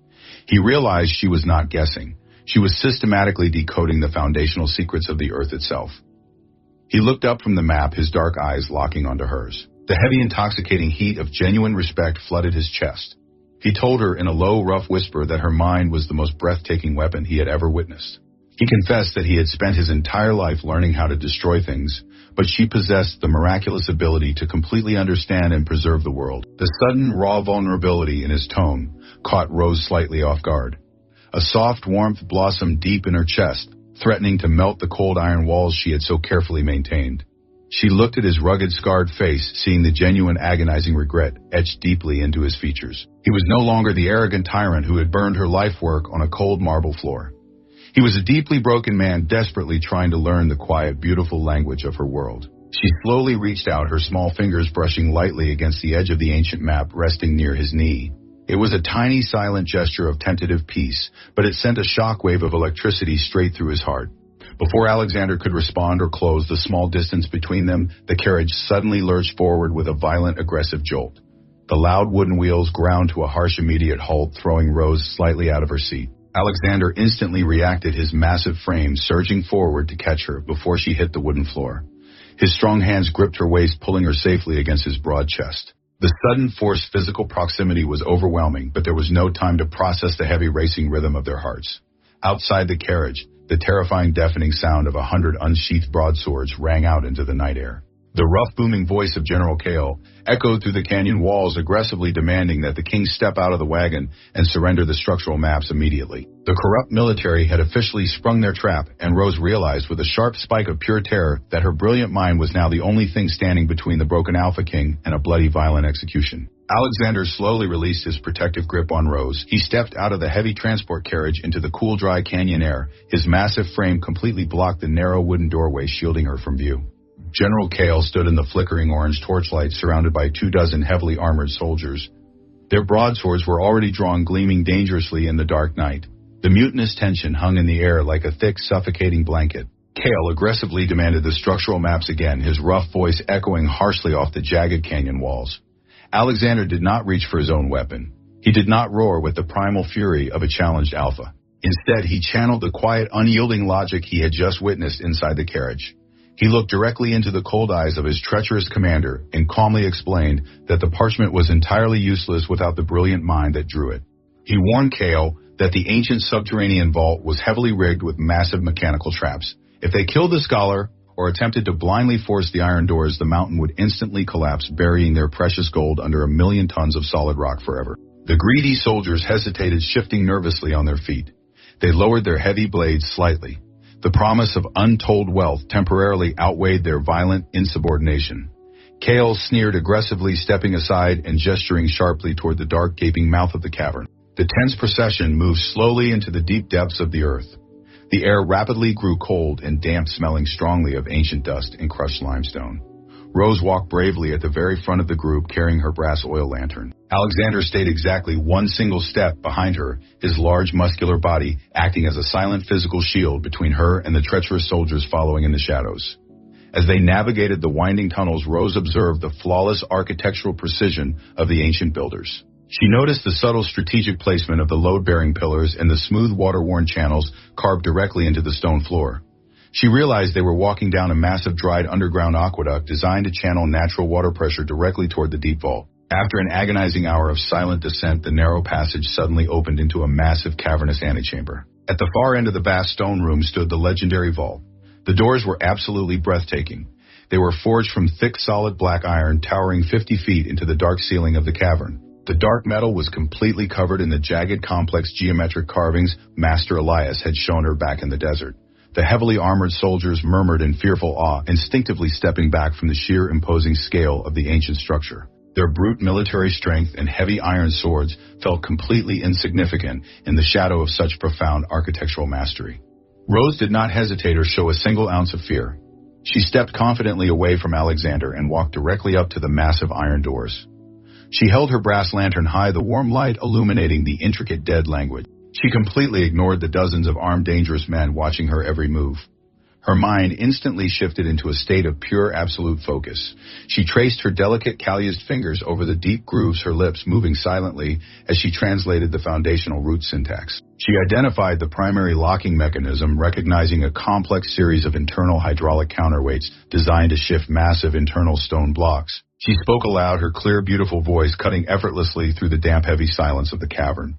He realized she was not guessing. She was systematically decoding the foundational secrets of the earth itself. He looked up from the map, his dark eyes locking onto hers. The heavy, intoxicating heat of genuine respect flooded his chest. He told her in a low, rough whisper that her mind was the most breathtaking weapon he had ever witnessed. He confessed that he had spent his entire life learning how to destroy things, but she possessed the miraculous ability to completely understand and preserve the world. The sudden, raw vulnerability in his tone caught Rose slightly off guard. A soft warmth blossomed deep in her chest, threatening to melt the cold iron walls she had so carefully maintained. She looked at his rugged, scarred face, seeing the genuine, agonizing regret etched deeply into his features. He was no longer the arrogant tyrant who had burned her life work on a cold marble floor. He was a deeply broken man desperately trying to learn the quiet, beautiful language of her world. She slowly reached out, her small fingers brushing lightly against the edge of the ancient map resting near his knee. It was a tiny, silent gesture of tentative peace, but it sent a shockwave of electricity straight through his heart. Before Alexander could respond or close the small distance between them, the carriage suddenly lurched forward with a violent, aggressive jolt. The loud wooden wheels ground to a harsh, immediate halt, throwing Rose slightly out of her seat. Alexander instantly reacted, his massive frame surging forward to catch her before she hit the wooden floor. His strong hands gripped her waist, pulling her safely against his broad chest. The sudden forced physical proximity was overwhelming, but there was no time to process the heavy racing rhythm of their hearts. Outside the carriage, the terrifying, deafening sound of 100 unsheathed broadswords rang out into the night air. The rough, booming voice of General Kale echoed through the canyon walls, aggressively demanding that the king step out of the wagon and surrender the structural maps immediately. The corrupt military had officially sprung their trap, and Rose realized with a sharp spike of pure terror that her brilliant mind was now the only thing standing between the broken Alpha King and a bloody, violent execution. Alexander slowly released his protective grip on Rose. He stepped out of the heavy transport carriage into the cool, dry canyon air. His massive frame completely blocked the narrow wooden doorway, shielding her from view. General Kale stood in the flickering orange torchlight, surrounded by 24 heavily armored soldiers. Their broadswords were already drawn, gleaming dangerously in the dark night. The mutinous tension hung in the air like a thick, suffocating blanket. Kale aggressively demanded the structural maps again, his rough voice echoing harshly off the jagged canyon walls. Alexander did not reach for his own weapon. He did not roar with the primal fury of a challenged alpha. Instead, he channeled the quiet, unyielding logic he had just witnessed inside the carriage. He looked directly into the cold eyes of his treacherous commander and calmly explained that the parchment was entirely useless without the brilliant mind that drew it. He warned Kale that the ancient subterranean vault was heavily rigged with massive mechanical traps. If they killed the scholar or attempted to blindly force the iron doors, the mountain would instantly collapse, burying their precious gold under 1,000,000 tons of solid rock forever. The greedy soldiers hesitated, shifting nervously on their feet. They lowered their heavy blades slightly. The promise of untold wealth temporarily outweighed their violent insubordination. Kale sneered aggressively, stepping aside and gesturing sharply toward the dark, gaping mouth of the cavern. The tense procession moved slowly into the deep depths of the earth. The air rapidly grew cold and damp, smelling strongly of ancient dust and crushed limestone. Rose walked bravely at the very front of the group, carrying her brass oil lantern. Alexander stayed exactly one single step behind her, his large, muscular body acting as a silent physical shield between her and the treacherous soldiers following in the shadows. As they navigated the winding tunnels, Rose observed the flawless architectural precision of the ancient builders. She noticed the subtle strategic placement of the load-bearing pillars and the smooth, water-worn channels carved directly into the stone floor. She realized they were walking down a massive, dried underground aqueduct designed to channel natural water pressure directly toward the deep vault. After an agonizing hour of silent descent, the narrow passage suddenly opened into a massive, cavernous antechamber. At the far end of the vast stone room stood the legendary vault. The doors were absolutely breathtaking. They were forged from thick, solid black iron, towering 50 feet into the dark ceiling of the cavern. The dark metal was completely covered in the jagged, complex geometric carvings Master Elias had shown her back in the desert. The heavily armored soldiers murmured in fearful awe, instinctively stepping back from the sheer, imposing scale of the ancient structure. Their brute military strength and heavy iron swords felt completely insignificant in the shadow of such profound architectural mastery. Rose did not hesitate or show a single ounce of fear. She stepped confidently away from Alexander and walked directly up to the massive iron doors. She held her brass lantern high, the warm light illuminating the intricate dead language. She completely ignored the dozens of armed, dangerous men watching her every move. Her mind instantly shifted into a state of pure, absolute focus. She traced her delicate, calloused fingers over the deep grooves, her lips moving silently as she translated the foundational root syntax. She identified the primary locking mechanism, recognizing a complex series of internal hydraulic counterweights designed to shift massive internal stone blocks. She spoke aloud, her clear, beautiful voice cutting effortlessly through the damp, heavy silence of the cavern.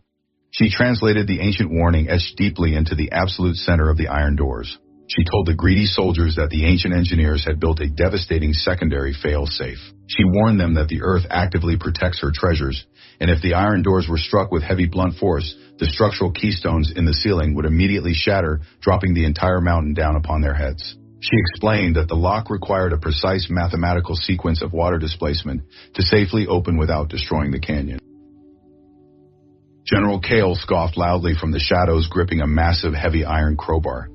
She translated the ancient warning etched deeply into the absolute center of the iron doors. She told the greedy soldiers that the ancient engineers had built a devastating secondary fail-safe. She warned them that the earth actively protects her treasures, and if the iron doors were struck with heavy blunt force, the structural keystones in the ceiling would immediately shatter, dropping the entire mountain down upon their heads. She explained that the lock required a precise mathematical sequence of water displacement to safely open without destroying the canyon. General Kale scoffed loudly from the shadows, gripping a massive, heavy iron crowbar.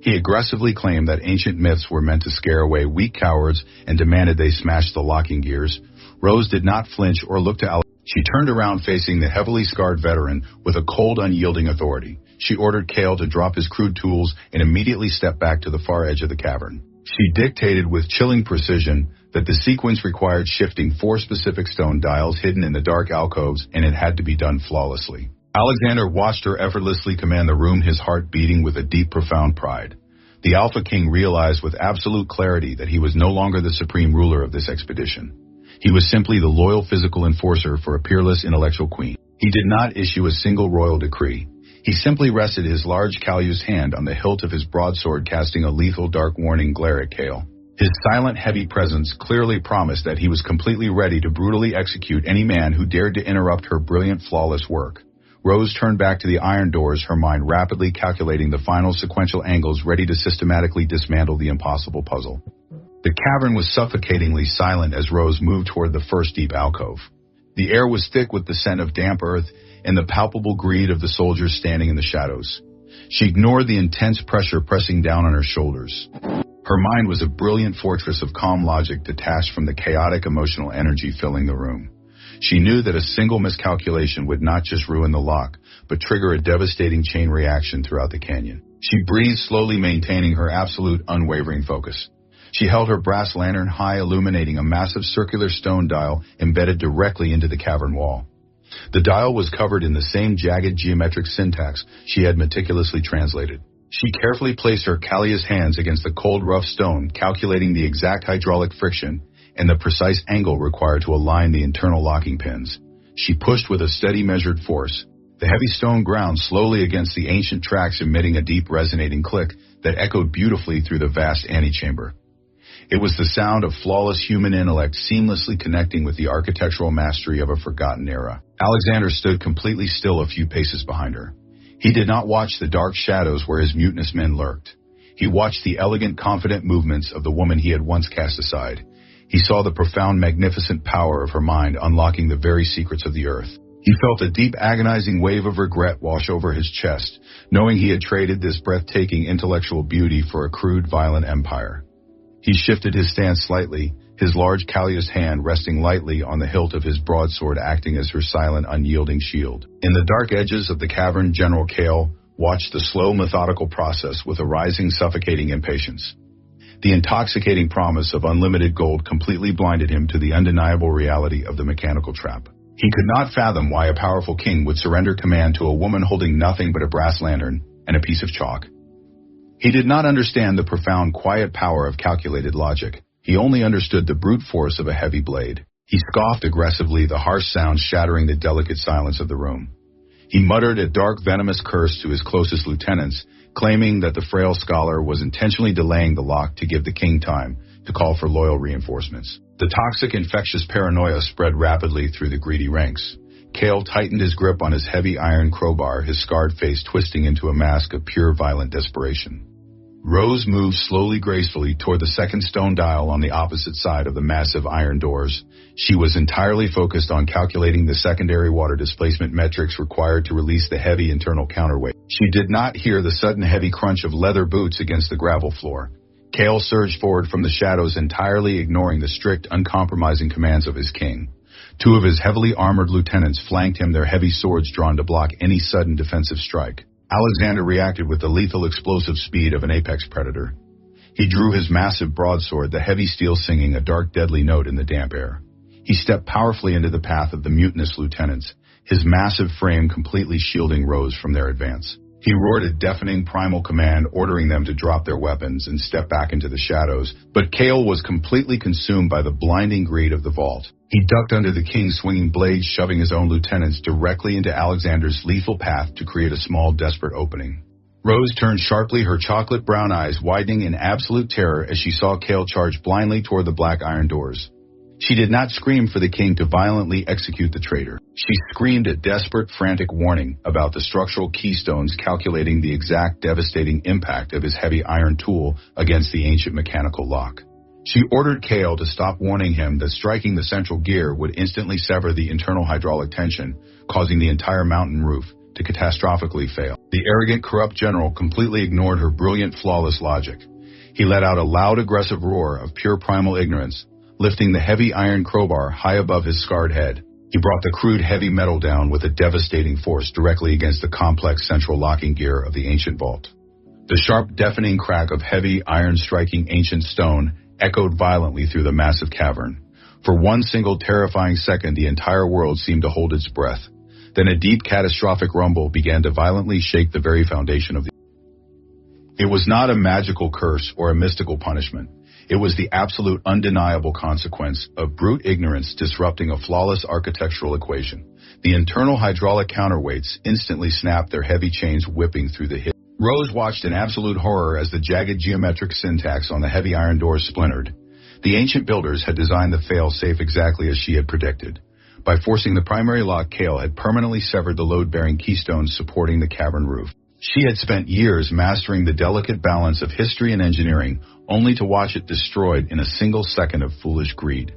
He aggressively claimed that ancient myths were meant to scare away weak cowards and demanded they smash the locking gears. Rose did not flinch or look to Alex. She turned around facing the heavily scarred veteran with a cold, unyielding authority. She ordered Kale to drop his crude tools and immediately step back to the far edge of the cavern. She dictated with chilling precision that the sequence required shifting 4 specific stone dials hidden in the dark alcoves, and it had to be done flawlessly. Alexander watched her effortlessly command the room, his heart beating with a deep, profound pride. The Alpha King realized with absolute clarity that he was no longer the supreme ruler of this expedition. He was simply the loyal physical enforcer for a peerless intellectual queen. He did not issue a single royal decree. He simply rested his large calloused hand on the hilt of his broadsword, casting a lethal dark warning glare at Kale. His silent, heavy presence clearly promised that he was completely ready to brutally execute any man who dared to interrupt her brilliant, flawless work. Rose turned back to the iron doors, her mind rapidly calculating the final sequential angles, ready to systematically dismantle the impossible puzzle. The cavern was suffocatingly silent as Rose moved toward the first deep alcove. The air was thick with the scent of damp earth and the palpable greed of the soldiers standing in the shadows. She ignored the intense pressure pressing down on her shoulders. Her mind was a brilliant fortress of calm logic detached from the chaotic emotional energy filling the room. She knew that a single miscalculation would not just ruin the lock, but trigger a devastating chain reaction throughout the canyon. She breathed slowly, maintaining her absolute, unwavering focus. She held her brass lantern high, illuminating a massive circular stone dial embedded directly into the cavern wall. The dial was covered in the same jagged geometric syntax she had meticulously translated. She carefully placed her calloused hands against the cold, rough stone, calculating the exact hydraulic friction and the precise angle required to align the internal locking pins. She pushed with a steady, measured force. The heavy stone ground slowly against the ancient tracks, emitting a deep, resonating click that echoed beautifully through the vast antechamber. It was the sound of flawless human intellect seamlessly connecting with the architectural mastery of a forgotten era. Alexander stood completely still a few paces behind her. He did not watch the dark shadows where his mutinous men lurked. He watched the elegant, confident movements of the woman he had once cast aside. He saw the profound, magnificent power of her mind unlocking the very secrets of the earth. He felt a deep, agonizing wave of regret wash over his chest, knowing he had traded this breathtaking intellectual beauty for a crude, violent empire. He shifted his stance slightly, his large calloused hand resting lightly on the hilt of his broadsword, acting as her silent, unyielding shield. In the dark edges of the cavern, General Kale watched the slow, methodical process with a rising, suffocating impatience. The intoxicating promise of unlimited gold completely blinded him to the undeniable reality of the mechanical trap. He could not fathom why a powerful king would surrender command to a woman holding nothing but a brass lantern and a piece of chalk. He did not understand the profound, quiet power of calculated logic. He only understood the brute force of a heavy blade. He scoffed aggressively, the harsh sound shattering the delicate silence of the room. He muttered a dark, venomous curse to his closest lieutenants, claiming that the frail scholar was intentionally delaying the lock to give the king time to call for loyal reinforcements. The toxic, infectious paranoia spread rapidly through the greedy ranks. Kale tightened his grip on his heavy iron crowbar, his scarred face twisting into a mask of pure, violent desperation. Rose moved slowly, gracefully toward the second stone dial on the opposite side of the massive iron doors. She was entirely focused on calculating the secondary water displacement metrics required to release the heavy internal counterweight. She did not hear the sudden heavy crunch of leather boots against the gravel floor. Kale surged forward from the shadows, entirely ignoring the strict, uncompromising commands of his king. 2 of his heavily armored lieutenants flanked him, their heavy swords drawn to block any sudden defensive strike. Alexander reacted with the lethal, explosive speed of an apex predator. He drew his massive broadsword, the heavy steel singing a dark, deadly note in the damp air. He stepped powerfully into the path of the mutinous lieutenants, his massive frame completely shielding Rose from their advance. He roared a deafening primal command, ordering them to drop their weapons and step back into the shadows, but Kale was completely consumed by the blinding greed of the vault. He ducked under the king's swinging blade, shoving his own lieutenants directly into Alexander's lethal path to create a small, desperate opening. Rose turned sharply, her chocolate brown eyes widening in absolute terror as she saw Kale charge blindly toward the black iron doors. She did not scream for the king to violently execute the traitor. She screamed a desperate, frantic warning about the structural keystones calculating the exact devastating impact of his heavy iron tool against the ancient mechanical lock. She ordered Kale to stop, warning him that striking the central gear would instantly sever the internal hydraulic tension, causing the entire mountain roof to catastrophically fail. The arrogant, corrupt general completely ignored her brilliant, flawless logic. He let out a loud, aggressive roar of pure primal ignorance, lifting the heavy iron crowbar high above his scarred head. He brought the crude heavy metal down with a devastating force directly against the complex central locking gear of the ancient vault. The sharp, deafening crack of heavy iron striking ancient stone echoed violently through the massive cavern. For one single terrifying second, the entire world seemed to hold its breath. Then a deep, catastrophic rumble began to violently shake the very foundation of the... It was not a magical curse or a mystical punishment. It was the absolute, undeniable consequence of brute ignorance disrupting a flawless architectural equation. The internal hydraulic counterweights instantly snapped, their heavy chains whipping through the hip. Rose watched in absolute horror as the jagged geometric syntax on the heavy iron doors splintered. The ancient builders had designed the fail-safe exactly as she had predicted. By forcing the primary lock, Kale had permanently severed the load-bearing keystones supporting the cavern roof. She had spent years mastering the delicate balance of history and engineering, only to watch it destroyed in a single second of foolish greed.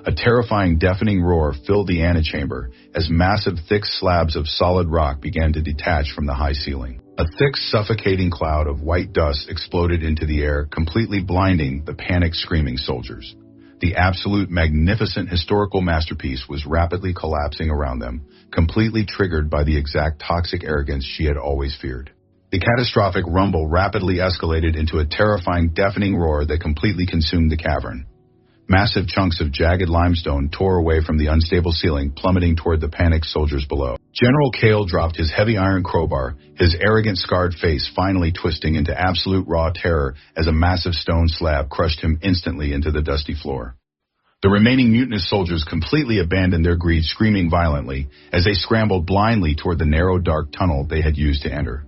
A terrifying, deafening roar filled the antechamber as massive, thick slabs of solid rock began to detach from the high ceiling. A thick, suffocating cloud of white dust exploded into the air, completely blinding the panicked, screaming soldiers. The absolute, magnificent historical masterpiece was rapidly collapsing around them, completely triggered by the exact toxic arrogance she had always feared. The catastrophic rumble rapidly escalated into a terrifying, deafening roar that completely consumed the cavern. Massive chunks of jagged limestone tore away from the unstable ceiling, plummeting toward the panicked soldiers below. General Kale dropped his heavy iron crowbar, his arrogant, scarred face finally twisting into absolute raw terror as a massive stone slab crushed him instantly into the dusty floor. The remaining mutinous soldiers completely abandoned their greed, screaming violently as they scrambled blindly toward the narrow, dark tunnel they had used to enter.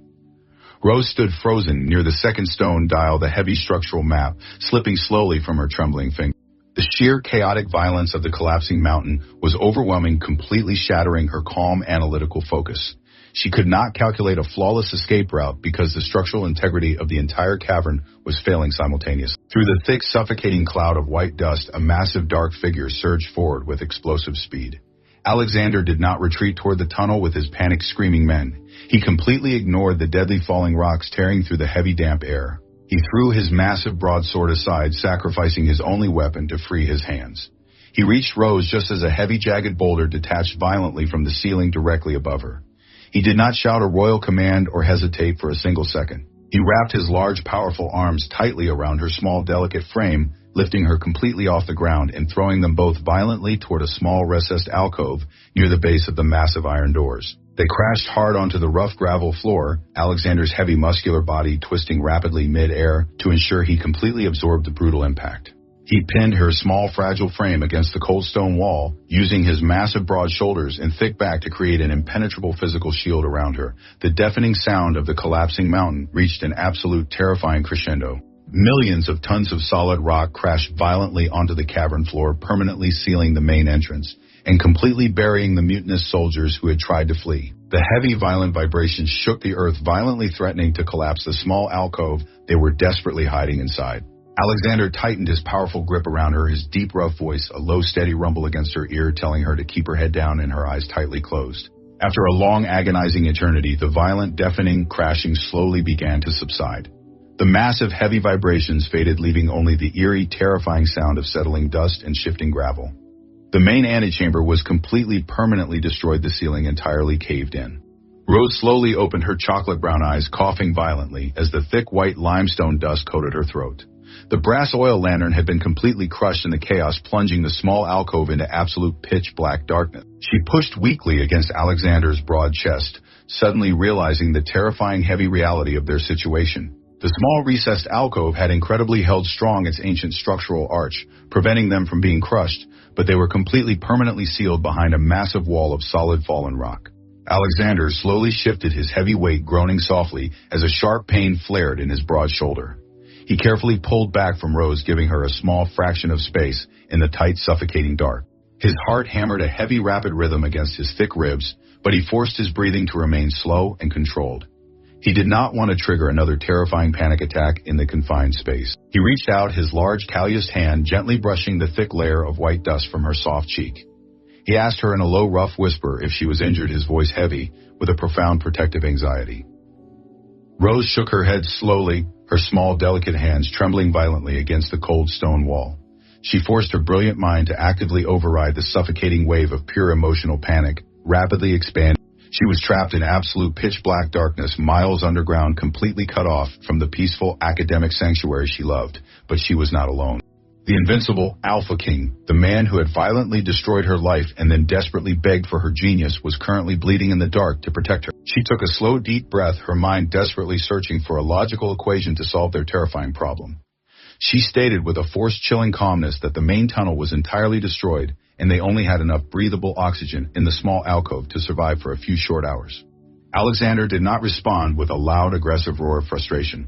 Rose stood frozen near the second stone dial, the heavy structural map slipping slowly from her trembling fingers. The sheer chaotic violence of the collapsing mountain was overwhelming, completely shattering her calm, analytical focus. She could not calculate a flawless escape route because the structural integrity of the entire cavern was failing simultaneously. Through the thick, suffocating cloud of white dust, a massive dark figure surged forward with explosive speed. Alexander did not retreat toward the tunnel with his panicked, screaming men. He completely ignored the deadly falling rocks tearing through the heavy, damp air. He threw his massive broadsword aside, sacrificing his only weapon to free his hands. He reached Rose just as a heavy, jagged boulder detached violently from the ceiling directly above her. He did not shout a royal command or hesitate for a single second. He wrapped his large, powerful arms tightly around her small, delicate frame, lifting her completely off the ground and throwing them both violently toward a small, recessed alcove near the base of the massive iron doors. They crashed hard onto the rough gravel floor, Alexander's heavy, muscular body twisting rapidly mid-air to ensure he completely absorbed the brutal impact. He pinned her small, fragile frame against the cold stone wall, using his massive, broad shoulders and thick back to create an impenetrable physical shield around her. The deafening sound of the collapsing mountain reached an absolute, terrifying crescendo. Millions of tons of solid rock crashed violently onto the cavern floor, permanently sealing the main entrance and completely burying the mutinous soldiers who had tried to flee. The heavy, violent vibrations shook the earth, violently threatening to collapse the small alcove they were desperately hiding inside. Alexander tightened his powerful grip around her, his deep, rough voice, a low, steady rumble against her ear, telling her to keep her head down and her eyes tightly closed. After a long, agonizing eternity, the violent, deafening crashing slowly began to subside. The massive, heavy vibrations faded, leaving only the eerie, terrifying sound of settling dust and shifting gravel. The main antechamber was completely, permanently destroyed, the ceiling entirely caved in. Rose slowly opened her chocolate brown eyes, coughing violently as the thick white limestone dust coated her throat. The brass oil lantern had been completely crushed in the chaos, plunging the small alcove into absolute pitch-black darkness. She pushed weakly against Alexander's broad chest, suddenly realizing the terrifying heavy reality of their situation. The small recessed alcove had incredibly held strong its ancient structural arch, preventing them from being crushed, but they were completely permanently sealed behind a massive wall of solid fallen rock. Alexander slowly shifted his heavy weight, groaning softly as a sharp pain flared in his broad shoulder. He carefully pulled back from Rose, giving her a small fraction of space in the tight, suffocating dark. His heart hammered a heavy, rapid rhythm against his thick ribs, but he forced his breathing to remain slow and controlled. He did not want to trigger another terrifying panic attack in the confined space. He reached out his large, calloused hand, gently brushing the thick layer of white dust from her soft cheek. He asked her in a low, rough whisper if she was injured, his voice heavy with a profound protective anxiety. Rose shook her head slowly, her small, delicate hands trembling violently against the cold stone wall. She forced her brilliant mind to actively override the suffocating wave of pure emotional panic, rapidly expanding. She was trapped in absolute pitch-black darkness, miles underground, completely cut off from the peaceful academic sanctuary she loved, but she was not alone. The invincible Alpha King, the man who had violently destroyed her life and then desperately begged for her genius, was currently bleeding in the dark to protect her. She took a slow, deep breath, her mind desperately searching for a logical equation to solve their terrifying problem. She stated with a forced, chilling calmness that the main tunnel was entirely destroyed, and they only had enough breathable oxygen in the small alcove to survive for a few short hours. Alexander did not respond with a loud, aggressive roar of frustration.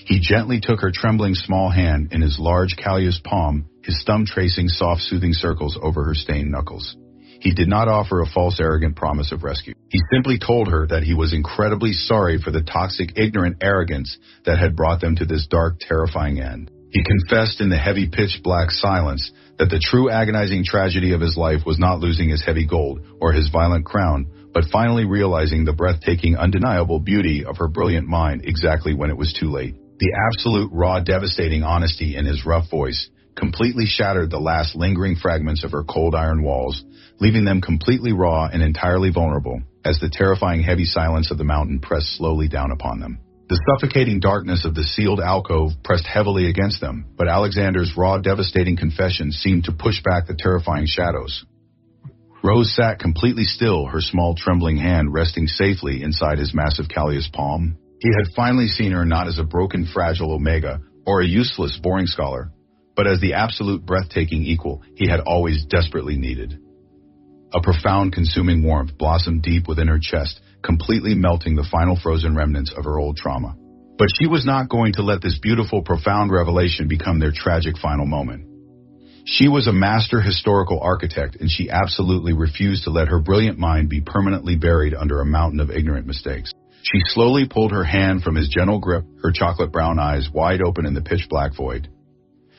He gently took her trembling small hand in his large, calloused palm, his thumb tracing soft, soothing circles over her stained knuckles. He did not offer a false, arrogant promise of rescue. He simply told her that he was incredibly sorry for the toxic, ignorant arrogance that had brought them to this dark, terrifying end. He confessed in the heavy, pitch-black silence that the true agonizing tragedy of his life was not losing his heavy gold or his violent crown, but finally realizing the breathtaking, undeniable beauty of her brilliant mind exactly when it was too late. The absolute, raw, devastating honesty in his rough voice completely shattered the last lingering fragments of her cold iron walls, leaving them completely raw and entirely vulnerable as the terrifying heavy silence of the mountain pressed slowly down upon them. The suffocating darkness of the sealed alcove pressed heavily against them, but Alexander's raw, devastating confession seemed to push back the terrifying shadows. Rose sat completely still, her small, trembling hand resting safely inside his massive calloused palm. He had finally seen her not as a broken, fragile omega or a useless, boring scholar, but as the absolute, breathtaking equal he had always desperately needed. A profound, consuming warmth blossomed deep within her chest, completely melting the final frozen remnants of her old trauma. But she was not going to let this beautiful, profound revelation become their tragic final moment. She was a master historical architect, and she absolutely refused to let her brilliant mind be permanently buried under a mountain of ignorant mistakes. She slowly pulled her hand from his gentle grip, her chocolate brown eyes wide open in the pitch-black void.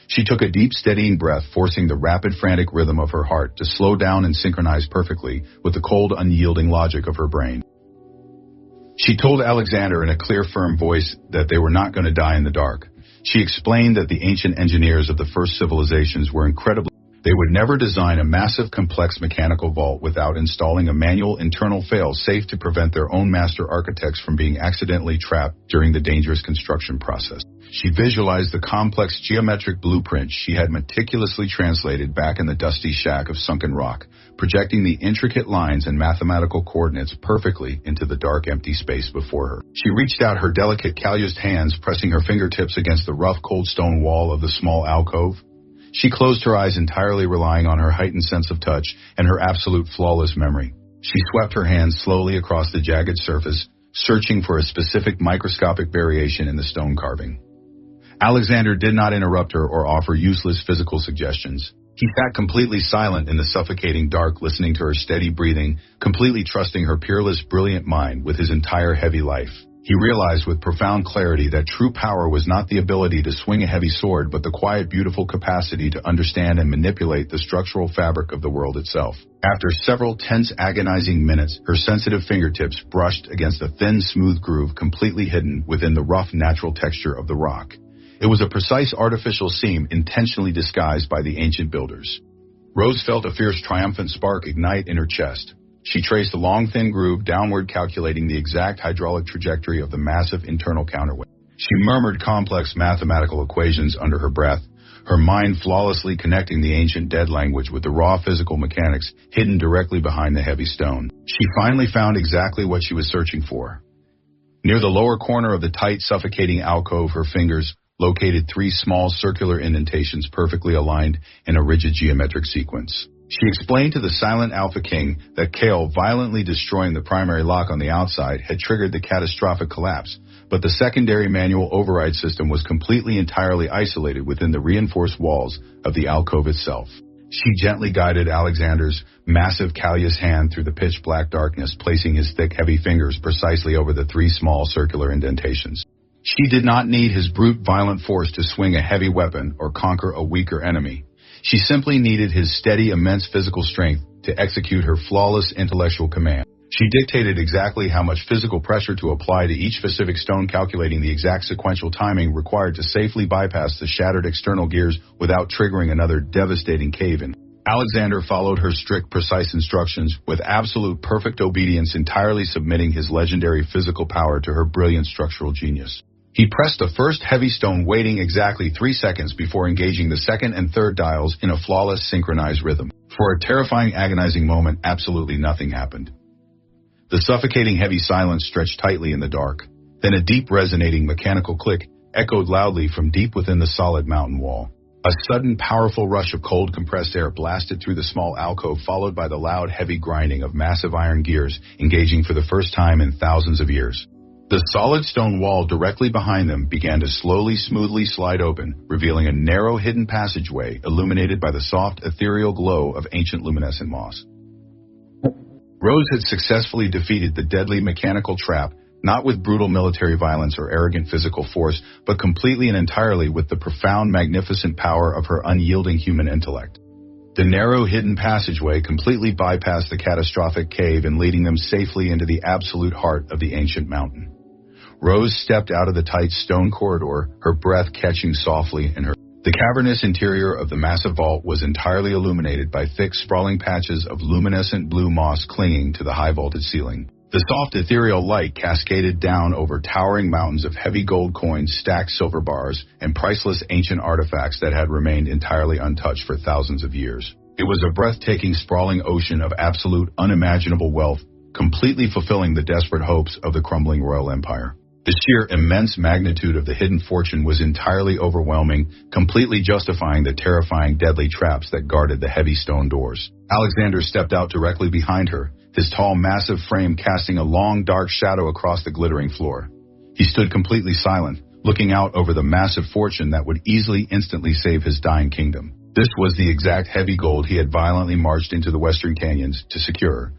She took a deep, steadying breath, forcing the rapid, frantic rhythm of her heart to slow down and synchronize perfectly with the cold, unyielding logic of her brain. She told Alexander in a clear, firm voice that they were not going to die in the dark. She explained that the ancient engineers of the first civilizations were incredibly. They would never design a massive, complex mechanical vault without installing a manual internal fail-safe to prevent their own master architects from being accidentally trapped during the dangerous construction process. She visualized the complex geometric blueprint she had meticulously translated back in the dusty shack of sunken rock, projecting the intricate lines and mathematical coordinates perfectly into the dark, empty space before her. She reached out her delicate, calloused hands, pressing her fingertips against the rough, cold stone wall of the small alcove. She closed her eyes, entirely relying on her heightened sense of touch and her absolute, flawless memory. She swept her hands slowly across the jagged surface, searching for a specific microscopic variation in the stone carving. Alexander did not interrupt her or offer useless physical suggestions. He sat completely silent in the suffocating dark, listening to her steady breathing, completely trusting her peerless, brilliant mind with his entire heavy life. He realized with profound clarity that true power was not the ability to swing a heavy sword, but the quiet, beautiful capacity to understand and manipulate the structural fabric of the world itself. After several tense, agonizing minutes, her sensitive fingertips brushed against a thin, smooth groove completely hidden within the rough, natural texture of the rock. It was a precise, artificial seam intentionally disguised by the ancient builders. Rose felt a fierce, triumphant spark ignite in her chest. She traced a long, thin groove downward, calculating the exact hydraulic trajectory of the massive internal counterweight. She murmured complex mathematical equations under her breath, her mind flawlessly connecting the ancient dead language with the raw physical mechanics hidden directly behind the heavy stone. She finally found exactly what she was searching for. Near the lower corner of the tight, suffocating alcove, her fingers located 3 small circular indentations perfectly aligned in a rigid geometric sequence. She explained to the silent Alpha King that Kale violently destroying the primary lock on the outside had triggered the catastrophic collapse, but the secondary manual override system was completely entirely isolated within the reinforced walls of the alcove itself. She gently guided Alexander's massive callous hand through the pitch-black darkness, placing his thick, heavy fingers precisely over the 3 small circular indentations. She did not need his brute, violent force to swing a heavy weapon or conquer a weaker enemy. She simply needed his steady, immense physical strength to execute her flawless intellectual command. She dictated exactly how much physical pressure to apply to each specific stone, calculating the exact sequential timing required to safely bypass the shattered external gears without triggering another devastating cave-in. Alexander followed her strict, precise instructions with absolute perfect obedience, entirely submitting his legendary physical power to her brilliant structural genius. He pressed the first heavy stone, waiting exactly 3 seconds before engaging the second and third dials in a flawless, synchronized rhythm. For a terrifying, agonizing moment, absolutely nothing happened. The suffocating heavy silence stretched tightly in the dark. Then a deep, resonating mechanical click echoed loudly from deep within the solid mountain wall. A sudden, powerful rush of cold, compressed air blasted through the small alcove, followed by the loud, heavy grinding of massive iron gears engaging for the first time in thousands of years. The solid stone wall directly behind them began to slowly, smoothly slide open, revealing a narrow, hidden passageway illuminated by the soft, ethereal glow of ancient luminescent moss. Rose had successfully defeated the deadly mechanical trap, not with brutal military violence or arrogant physical force, but completely and entirely with the profound, magnificent power of her unyielding human intellect. The narrow, hidden passageway completely bypassed the catastrophic cave and leading them safely into the absolute heart of the ancient mountain. Rose stepped out of the tight stone corridor, her breath catching softly in her. The cavernous interior of the massive vault was entirely illuminated by thick, sprawling patches of luminescent blue moss clinging to the high-vaulted ceiling. The soft, ethereal light cascaded down over towering mountains of heavy gold coins, stacked silver bars, and priceless ancient artifacts that had remained entirely untouched for thousands of years. It was a breathtaking, sprawling ocean of absolute, unimaginable wealth, completely fulfilling the desperate hopes of the crumbling royal empire. The sheer immense magnitude of the hidden fortune was entirely overwhelming, completely justifying the terrifying, deadly traps that guarded the heavy stone doors. Alexander stepped out directly behind her, his tall, massive frame casting a long, dark shadow across the glittering floor. He stood completely silent, looking out over the massive fortune that would easily, instantly save his dying kingdom. This was the exact heavy gold he had violently marched into the western canyons to secure.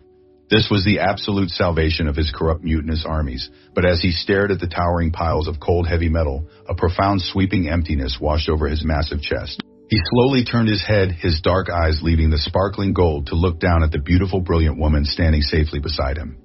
This was the absolute salvation of his corrupt, mutinous armies, but as he stared at the towering piles of cold, heavy metal, a profound, sweeping emptiness washed over his massive chest. He slowly turned his head, his dark eyes leaving the sparkling gold, to look down at the beautiful, brilliant woman standing safely beside him.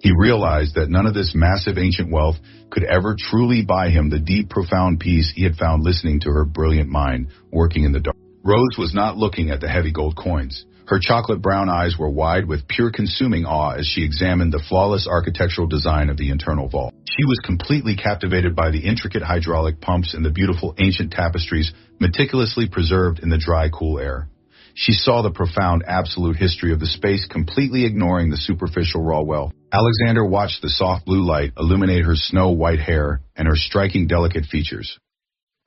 He realized that none of this massive ancient wealth could ever truly buy him the deep, profound peace he had found listening to her brilliant mind working in the dark. Rose was not looking at the heavy gold coins. Her chocolate brown eyes were wide with pure, consuming awe as she examined the flawless architectural design of the internal vault. She was completely captivated by the intricate hydraulic pumps and the beautiful ancient tapestries meticulously preserved in the dry, cool air. She saw the profound, absolute history of the space, completely ignoring the superficial raw wealth. Alexander watched the soft blue light illuminate her snow-white hair and her striking, delicate features.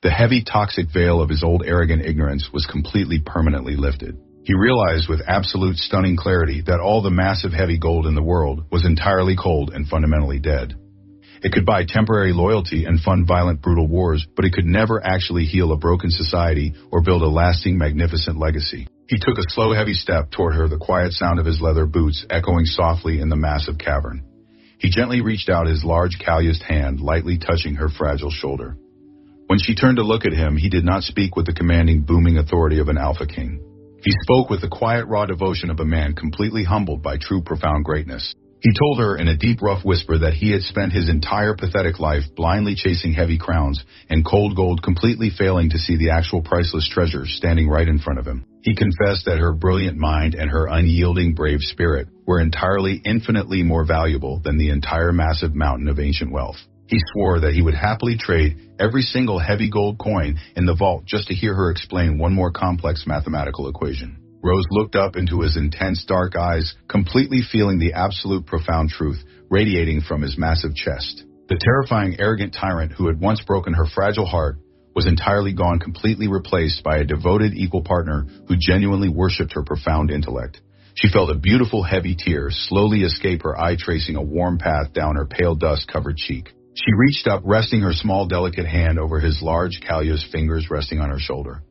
The heavy, toxic veil of his old, arrogant ignorance was completely, permanently lifted. He realized with absolute, stunning clarity that all the massive, heavy gold in the world was entirely cold and fundamentally dead. It could buy temporary loyalty and fund violent, brutal wars, but it could never actually heal a broken society or build a lasting, magnificent legacy. He took a slow, heavy step toward her, the quiet sound of his leather boots echoing softly in the massive cavern. He gently reached out his large, calloused hand, lightly touching her fragile shoulder. When she turned to look at him, he did not speak with the commanding, booming authority of an Alpha King. He spoke with the quiet, raw devotion of a man completely humbled by true, profound greatness. He told her in a deep, rough whisper that he had spent his entire pathetic life blindly chasing heavy crowns and cold gold, completely failing to see the actual priceless treasure standing right in front of him. He confessed that her brilliant mind and her unyielding, brave spirit were entirely, infinitely more valuable than the entire massive mountain of ancient wealth. He swore that he would happily trade every single heavy gold coin in the vault just to hear her explain one more complex mathematical equation. Rose looked up into his intense dark eyes, completely feeling the absolute profound truth radiating from his massive chest. The terrifying, arrogant tyrant who had once broken her fragile heart was entirely gone, completely replaced by a devoted equal partner who genuinely worshipped her profound intellect. She felt a beautiful heavy tear slowly escape her eye, tracing a warm path down her pale dust-covered cheek. She reached up, resting her small delicate hand over his large callous fingers resting on her shoulder.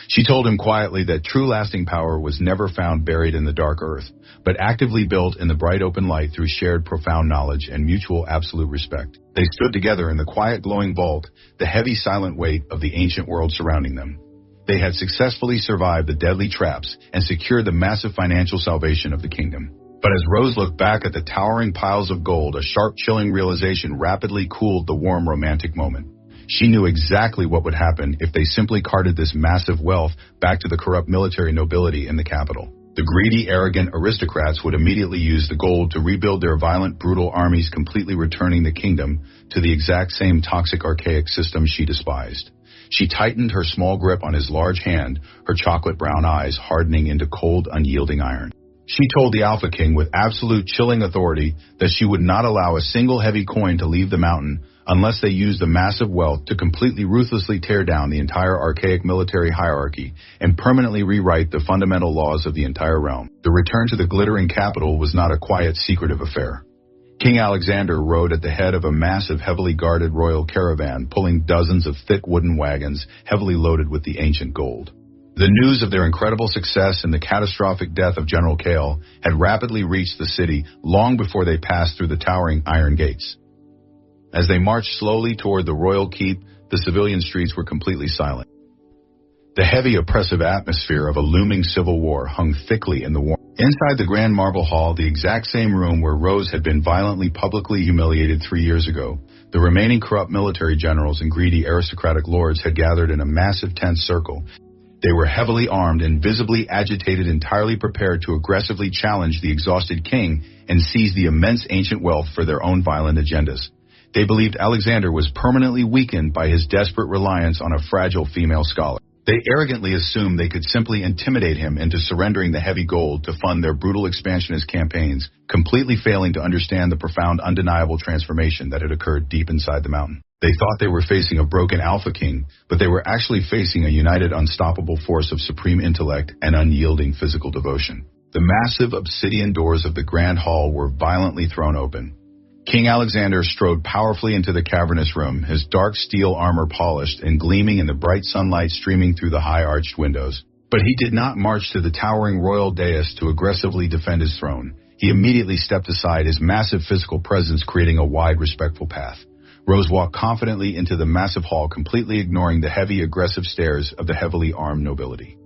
She told him quietly that true lasting power was never found buried in the dark earth, but actively built in the bright open light through shared profound knowledge and mutual absolute respect. They stood together in the quiet glowing vault, the heavy silent weight of the ancient world surrounding them. They had successfully survived the deadly traps and secured the massive financial salvation of the kingdom. But as Rose looked back at the towering piles of gold, a sharp, chilling realization rapidly cooled the warm, romantic moment. She knew exactly what would happen if they simply carted this massive wealth back to the corrupt military nobility in the capital. The greedy, arrogant aristocrats would immediately use the gold to rebuild their violent, brutal armies, completely returning the kingdom to the exact same toxic, archaic system she despised. She tightened her small grip on his large hand, her chocolate brown eyes hardening into cold, unyielding iron. She told the Alpha King with absolute chilling authority that she would not allow a single heavy coin to leave the mountain unless they used the massive wealth to completely ruthlessly tear down the entire archaic military hierarchy and permanently rewrite the fundamental laws of the entire realm. The return to the glittering capital was not a quiet, secretive affair. King Alexander rode at the head of a massive, heavily guarded royal caravan, pulling dozens of thick wooden wagons heavily loaded with the ancient gold. The news of their incredible success and the catastrophic death of General Kale had rapidly reached the city long before they passed through the towering iron gates. As they marched slowly toward the royal keep, the civilian streets were completely silent. The heavy, oppressive atmosphere of a looming civil war hung thickly in the warmth. Inside the grand marble hall, the exact same room where Rose had been violently publicly humiliated 3 years ago, the remaining corrupt military generals and greedy aristocratic lords had gathered in a massive tense circle. They were heavily armed and visibly agitated, entirely prepared to aggressively challenge the exhausted king and seize the immense ancient wealth for their own violent agendas. They believed Alexander was permanently weakened by his desperate reliance on a fragile female scholar. They arrogantly assumed they could simply intimidate him into surrendering the heavy gold to fund their brutal expansionist campaigns, completely failing to understand the profound, undeniable transformation that had occurred deep inside the mountain. They thought they were facing a broken Alpha King, but they were actually facing a united, unstoppable force of supreme intellect and unyielding physical devotion. The massive obsidian doors of the grand hall were violently thrown open. King Alexander strode powerfully into the cavernous room, his dark steel armor polished and gleaming in the bright sunlight streaming through the high arched windows. But he did not march to the towering royal dais to aggressively defend his throne. He immediately stepped aside, his massive physical presence creating a wide, respectful path. Rose walked confidently into the massive hall, completely ignoring the heavy, aggressive stares of the heavily armed nobility.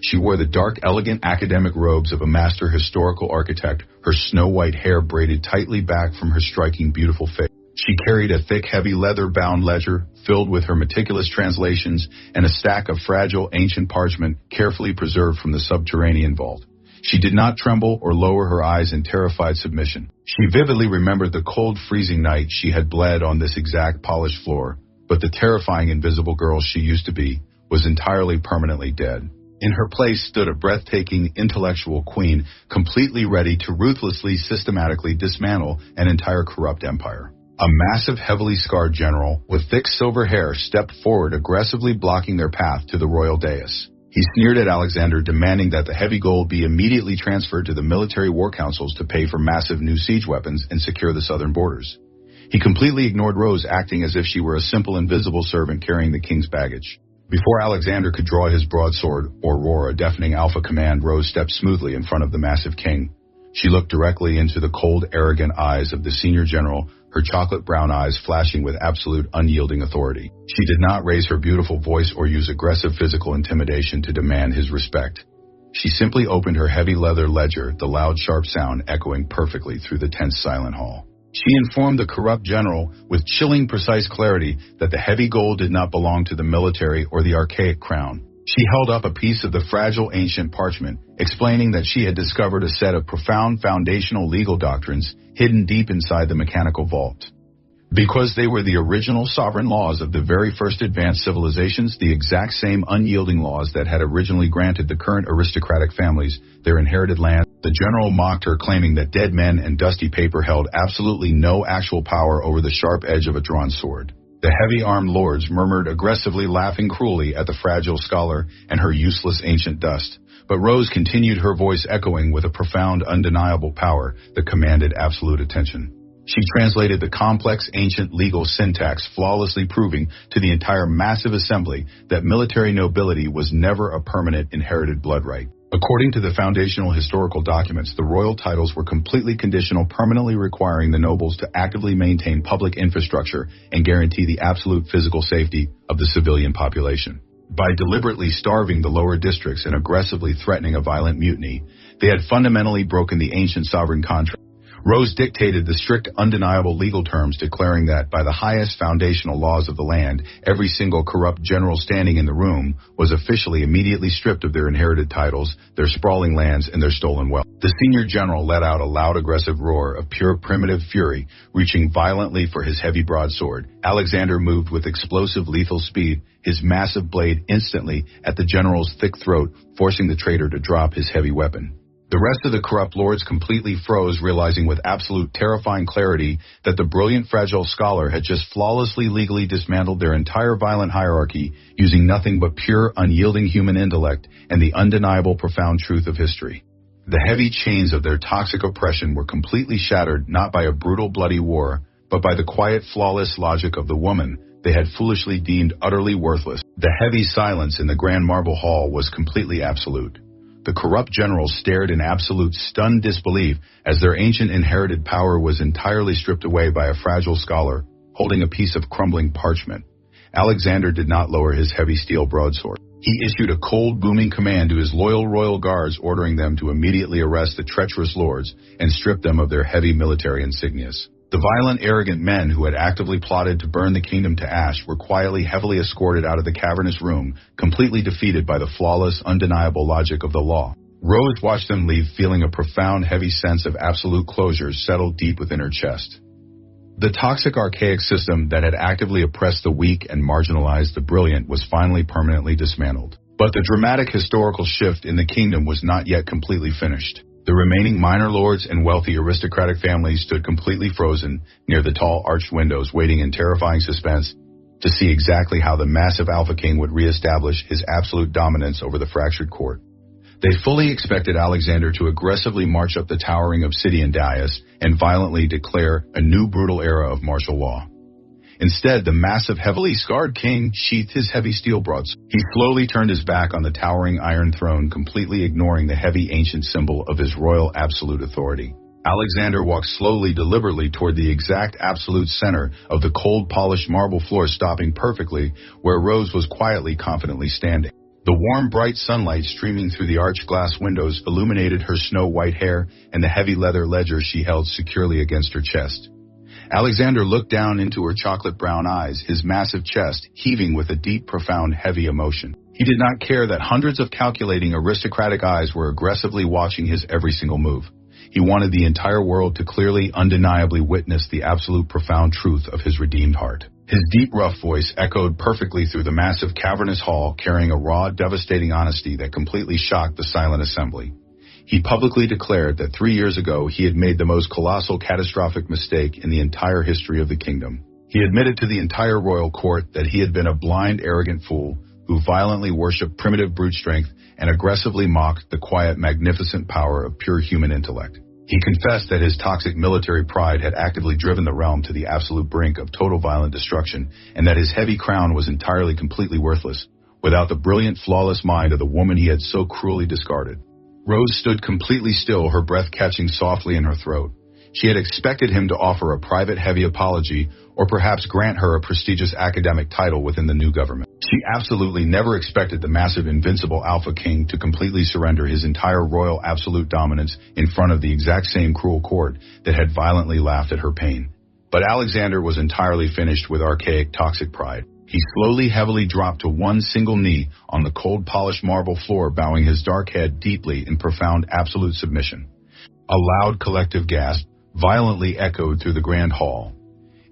She wore the dark, elegant academic robes of a master historical architect, her snow-white hair braided tightly back from her striking, beautiful face. She carried a thick, heavy leather-bound ledger filled with her meticulous translations and a stack of fragile, ancient parchment carefully preserved from the subterranean vault. She did not tremble or lower her eyes in terrified submission. She vividly remembered the cold, freezing night she had bled on this exact polished floor, but the terrifying, invisible girl she used to be was entirely, permanently dead. In her place stood a breathtaking, intellectual queen, completely ready to ruthlessly, systematically dismantle an entire corrupt empire. A massive, heavily scarred general with thick silver hair stepped forward, aggressively blocking their path to the royal dais. He sneered at Alexander, demanding that the heavy gold be immediately transferred to the military war councils to pay for massive new siege weapons and secure the southern borders. He completely ignored Rose, acting as if she were a simple, invisible servant carrying the king's baggage. Before Alexander could draw his broadsword or roar a deafening alpha command, Rose stepped smoothly in front of the massive king. She looked directly into the cold, arrogant eyes of the senior general, her chocolate brown eyes flashing with absolute, unyielding authority. She did not raise her beautiful voice or use aggressive physical intimidation to demand his respect. She simply opened her heavy leather ledger, the loud, sharp sound echoing perfectly through the tense, silent hall. She informed the corrupt general with chilling, precise clarity that the heavy gold did not belong to the military or the archaic crown. She held up a piece of the fragile ancient parchment, explaining that she had discovered a set of profound foundational legal doctrines hidden deep inside the mechanical vault. Because they were the original sovereign laws of the very first advanced civilizations, the exact same unyielding laws that had originally granted the current aristocratic families their inherited land. The general mocked her, claiming that dead men and dusty paper held absolutely no actual power over the sharp edge of a drawn sword. The heavy-armed lords murmured aggressively, laughing cruelly at the fragile scholar and her useless ancient dust. But Rose continued, her voice echoing with a profound, undeniable power that commanded absolute attention. She translated the complex ancient legal syntax, flawlessly proving to the entire massive assembly that military nobility was never a permanent inherited blood right. According to the foundational historical documents, the royal titles were completely conditional, permanently requiring the nobles to actively maintain public infrastructure and guarantee the absolute physical safety of the civilian population. By deliberately starving the lower districts and aggressively threatening a violent mutiny, they had fundamentally broken the ancient sovereign contract. Rose dictated the strict, undeniable legal terms, declaring that by the highest foundational laws of the land, every single corrupt general standing in the room was officially immediately stripped of their inherited titles, their sprawling lands, and their stolen wealth. The senior general let out a loud, aggressive roar of pure primitive fury, reaching violently for his heavy broadsword. Alexander moved with explosive, lethal speed, his massive blade instantly at the general's thick throat, forcing the traitor to drop his heavy weapon. The rest of the corrupt lords completely froze, realizing with absolute terrifying clarity that the brilliant, fragile scholar had just flawlessly legally dismantled their entire violent hierarchy, using nothing but pure, unyielding human intellect and the undeniable, profound truth of history. The heavy chains of their toxic oppression were completely shattered, not by a brutal, bloody war, but by the quiet, flawless logic of the woman they had foolishly deemed utterly worthless. The heavy silence in the grand marble hall was completely absolute. The corrupt generals stared in absolute stunned disbelief as their ancient inherited power was entirely stripped away by a fragile scholar holding a piece of crumbling parchment. Alexander did not lower his heavy steel broadsword. He issued a cold, booming command to his loyal royal guards, ordering them to immediately arrest the treacherous lords and strip them of their heavy military insignias. The violent, arrogant men who had actively plotted to burn the kingdom to ash were quietly, heavily escorted out of the cavernous room, completely defeated by the flawless, undeniable logic of the law. Rose watched them leave, feeling a profound, heavy sense of absolute closure settle deep within her chest. The toxic, archaic system that had actively oppressed the weak and marginalized the brilliant was finally permanently dismantled. But the dramatic historical shift in the kingdom was not yet completely finished. The remaining minor lords and wealthy aristocratic families stood completely frozen near the tall arched windows, waiting in terrifying suspense to see exactly how the massive Alpha King would reestablish his absolute dominance over the fractured court. They fully expected Alexander to aggressively march up the towering obsidian dais and violently declare a new brutal era of martial law. Instead, the massive, heavily scarred king sheathed his heavy steel broadsword. He slowly turned his back on the towering iron throne, completely ignoring the heavy ancient symbol of his royal absolute authority. Alexander walked slowly, deliberately toward the exact absolute center of the cold, polished marble floor, stopping perfectly where Rose was quietly, confidently standing. The warm, bright sunlight streaming through the arched glass windows illuminated her snow-white hair and the heavy leather ledger she held securely against her chest. Alexander looked down into her chocolate-brown eyes, his massive chest heaving with a deep, profound, heavy emotion. He did not care that hundreds of calculating, aristocratic eyes were aggressively watching his every single move. He wanted the entire world to clearly, undeniably witness the absolute, profound truth of his redeemed heart. His deep, rough voice echoed perfectly through the massive, cavernous hall, carrying a raw, devastating honesty that completely shocked the silent assembly. He publicly declared that 3 years ago he had made the most colossal, catastrophic mistake in the entire history of the kingdom. He admitted to the entire royal court that he had been a blind, arrogant fool who violently worshipped primitive brute strength and aggressively mocked the quiet, magnificent power of pure human intellect. He confessed that his toxic military pride had actively driven the realm to the absolute brink of total violent destruction, and that his heavy crown was entirely, completely worthless without the brilliant, flawless mind of the woman he had so cruelly discarded. Rose stood completely still, her breath catching softly in her throat. She had expected him to offer a private, heavy apology, or perhaps grant her a prestigious academic title within the new government. She absolutely never expected the massive, invincible Alpha King to completely surrender his entire royal absolute dominance in front of the exact same cruel court that had violently laughed at her pain. But Alexander was entirely finished with archaic, toxic pride. He slowly, heavily dropped to one single knee on the cold, polished marble floor, bowing his dark head deeply in profound, absolute submission. A loud, collective gasp violently echoed through the grand hall.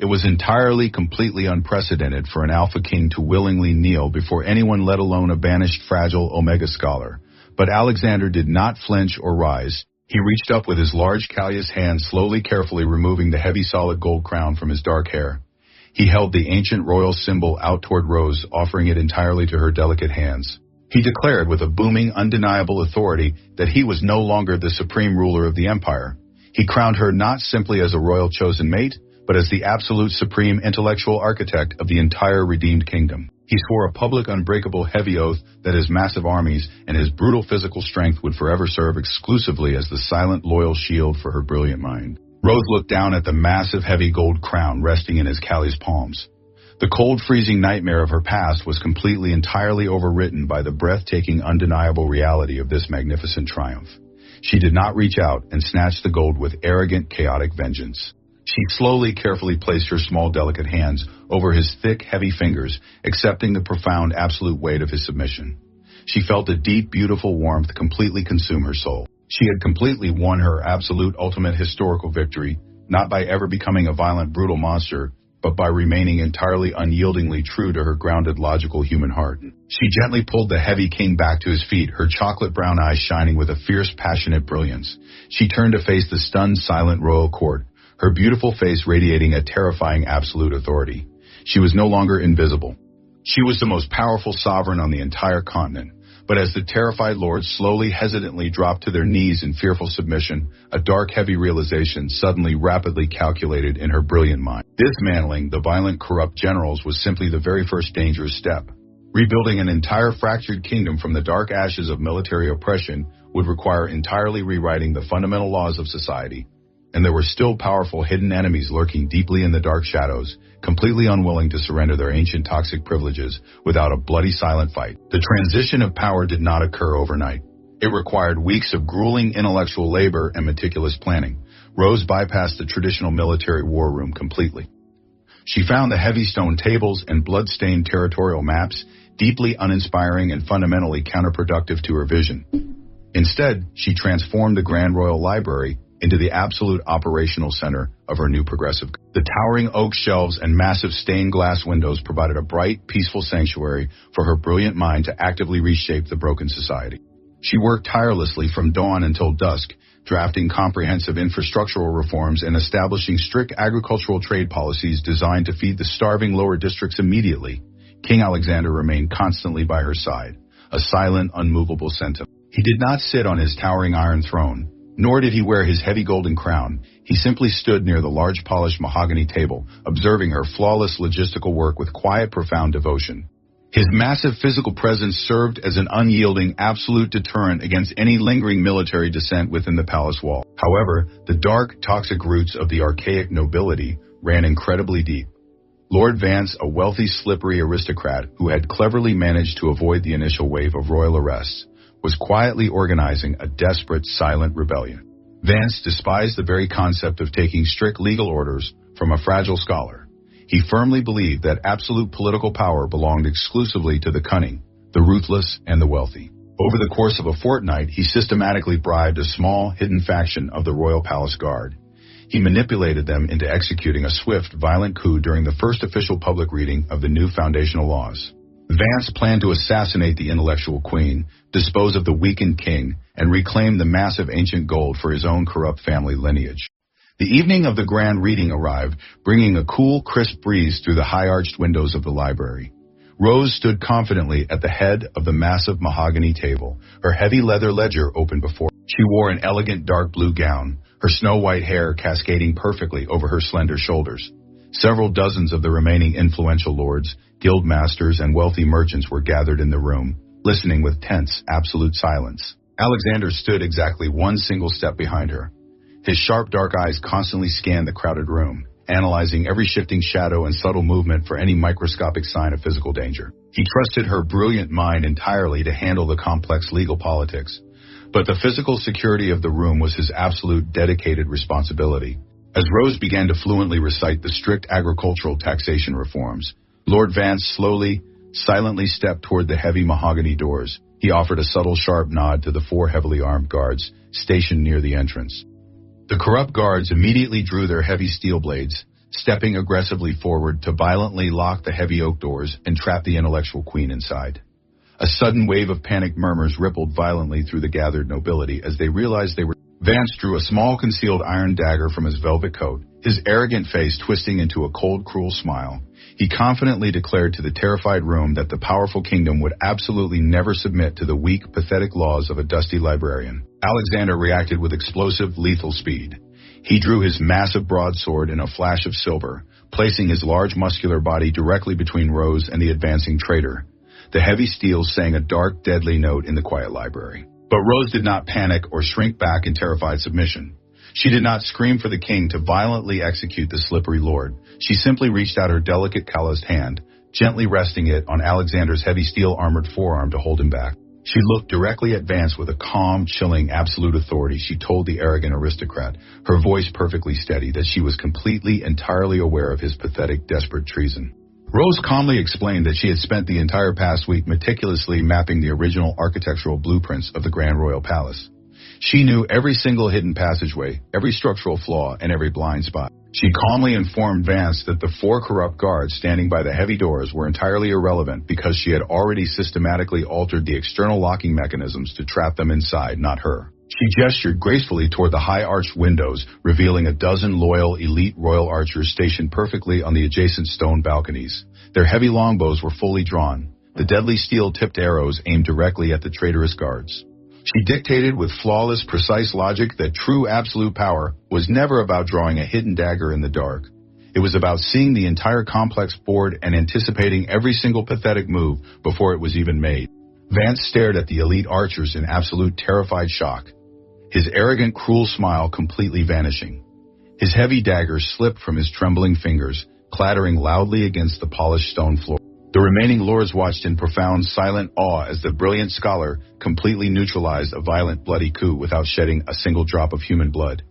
It was entirely, completely unprecedented for an Alpha King to willingly kneel before anyone, let alone a banished, fragile Omega Scholar. But Alexander did not flinch or rise. He reached up with his large callous hand, slowly, carefully removing the heavy solid gold crown from his dark hair. He held the ancient royal symbol out toward Rose, offering it entirely to her delicate hands. He declared with a booming, undeniable authority that he was no longer the supreme ruler of the empire. He crowned her not simply as a royal chosen mate, but as the absolute supreme intellectual architect of the entire redeemed kingdom. He swore a public, unbreakable, heavy oath that his massive armies and his brutal physical strength would forever serve exclusively as the silent, loyal shield for her brilliant mind. Rose looked down at the massive, heavy gold crown resting in his Callie's palms. The cold, freezing nightmare of her past was completely, entirely overwritten by the breathtaking, undeniable reality of this magnificent triumph. She did not reach out and snatch the gold with arrogant, chaotic vengeance. She slowly, carefully placed her small, delicate hands over his thick, heavy fingers, accepting the profound, absolute weight of his submission. She felt a deep, beautiful warmth completely consume her soul. She had completely won her absolute, ultimate historical victory, not by ever becoming a violent, brutal monster, but by remaining entirely unyieldingly true to her grounded, logical human heart. She gently pulled the heavy king back to his feet, her chocolate brown eyes shining with a fierce, passionate brilliance. She turned to face the stunned, silent royal court, her beautiful face radiating a terrifying absolute authority. She was no longer invisible. She was the most powerful sovereign on the entire continent. But as the terrified lords slowly, hesitantly dropped to their knees in fearful submission, a dark, heavy realization suddenly, rapidly calculated in her brilliant mind. Dismantling the violent, corrupt generals was simply the very first dangerous step. Rebuilding an entire fractured kingdom from the dark ashes of military oppression would require entirely rewriting the fundamental laws of society. And there were still powerful hidden enemies lurking deeply in the dark shadows, completely unwilling to surrender their ancient toxic privileges without a bloody silent fight. The transition of power did not occur overnight. It required weeks of grueling intellectual labor and meticulous planning. Rose bypassed the traditional military war room completely. She found the heavy stone tables and blood-stained territorial maps deeply uninspiring and fundamentally counterproductive to her vision. Instead, she transformed the Grand Royal Library into the absolute operational center of her new progressive. The towering oak shelves and massive stained glass windows provided a bright, peaceful sanctuary for her brilliant mind to actively reshape the broken society. She worked tirelessly from dawn until dusk, drafting comprehensive infrastructural reforms and establishing strict agricultural trade policies designed to feed the starving lower districts immediately. King Alexander remained constantly by her side, a silent, unmovable sentinel. He did not sit on his towering iron throne, nor did he wear his heavy golden crown. He simply stood near the large polished mahogany table, observing her flawless logistical work with quiet, profound devotion. His massive physical presence served as an unyielding, absolute deterrent against any lingering military dissent within the palace wall. However, the dark, toxic roots of the archaic nobility ran incredibly deep. Lord Vance, a wealthy, slippery aristocrat who had cleverly managed to avoid the initial wave of royal arrests, was quietly organizing a desperate, silent rebellion. Vance despised the very concept of taking strict legal orders from a fragile scholar. He firmly believed that absolute political power belonged exclusively to the cunning, the ruthless, and the wealthy. Over the course of a fortnight, he systematically bribed a small, hidden faction of the Royal Palace Guard. He manipulated them into executing a swift, violent coup during the first official public reading of the new foundational laws. Vance planned to assassinate the intellectual queen, dispose of the weakened king, and reclaim the massive ancient gold for his own corrupt family lineage. The evening of the grand reading arrived, bringing a cool, crisp breeze through the high-arched windows of the library. Rose stood confidently at the head of the massive mahogany table, her heavy leather ledger open before her. She wore an elegant dark blue gown, her snow-white hair cascading perfectly over her slender shoulders. Several dozens of the remaining influential lords, guild masters, and wealthy merchants were gathered in the room, listening with tense, absolute silence. Alexander stood exactly one single step behind her. His sharp, dark eyes constantly scanned the crowded room, analyzing every shifting shadow and subtle movement for any microscopic sign of physical danger. He trusted her brilliant mind entirely to handle the complex legal politics, but the physical security of the room was his absolute, dedicated responsibility. As Rose began to fluently recite the strict agricultural taxation reforms, Lord Vance slowly, silently stepped toward the heavy mahogany doors. He offered a subtle, sharp nod to the 4 heavily armed guards stationed near the entrance. The corrupt guards immediately drew their heavy steel blades, stepping aggressively forward to violently lock the heavy oak doors and trap the intellectual queen inside. A sudden wave of panicked murmurs rippled violently through the gathered nobility as they realized they were. Vance drew a small concealed iron dagger from his velvet coat, his arrogant face twisting into a cold, cruel smile. He confidently declared to the terrified room that the powerful kingdom would absolutely never submit to the weak, pathetic laws of a dusty librarian. Alexander reacted with explosive, lethal speed. He drew his massive broadsword in a flash of silver, placing his large muscular body directly between Rose and the advancing traitor. The heavy steel sang a dark, deadly note in the quiet library. But Rose did not panic or shrink back in terrified submission. She did not scream for the king to violently execute the slippery lord. She simply reached out her delicate, calloused hand, gently resting it on Alexander's heavy steel-armored forearm to hold him back. She looked directly at Vance with a calm, chilling, absolute authority. She told the arrogant aristocrat, her voice perfectly steady, that she was completely, entirely aware of his pathetic, desperate treason. Rose calmly explained that she had spent the entire past week meticulously mapping the original architectural blueprints of the Grand Royal Palace. She knew every single hidden passageway, every structural flaw, and every blind spot. She calmly informed Vance that the 4 corrupt guards standing by the heavy doors were entirely irrelevant because she had already systematically altered the external locking mechanisms to trap them inside, not her. She gestured gracefully toward the high arched windows, revealing a dozen loyal elite royal archers stationed perfectly on the adjacent stone balconies. Their heavy longbows were fully drawn, the deadly steel-tipped arrows aimed directly at the traitorous guards. She dictated with flawless, precise logic that true absolute power was never about drawing a hidden dagger in the dark. It was about seeing the entire complex board and anticipating every single pathetic move before it was even made. Vance stared at the elite archers in absolute terrified shock, his arrogant, cruel smile completely vanishing. His heavy dagger slipped from his trembling fingers, clattering loudly against the polished stone floor. The remaining lords watched in profound, silent awe as the brilliant scholar completely neutralized a violent, bloody coup without shedding a single drop of human blood.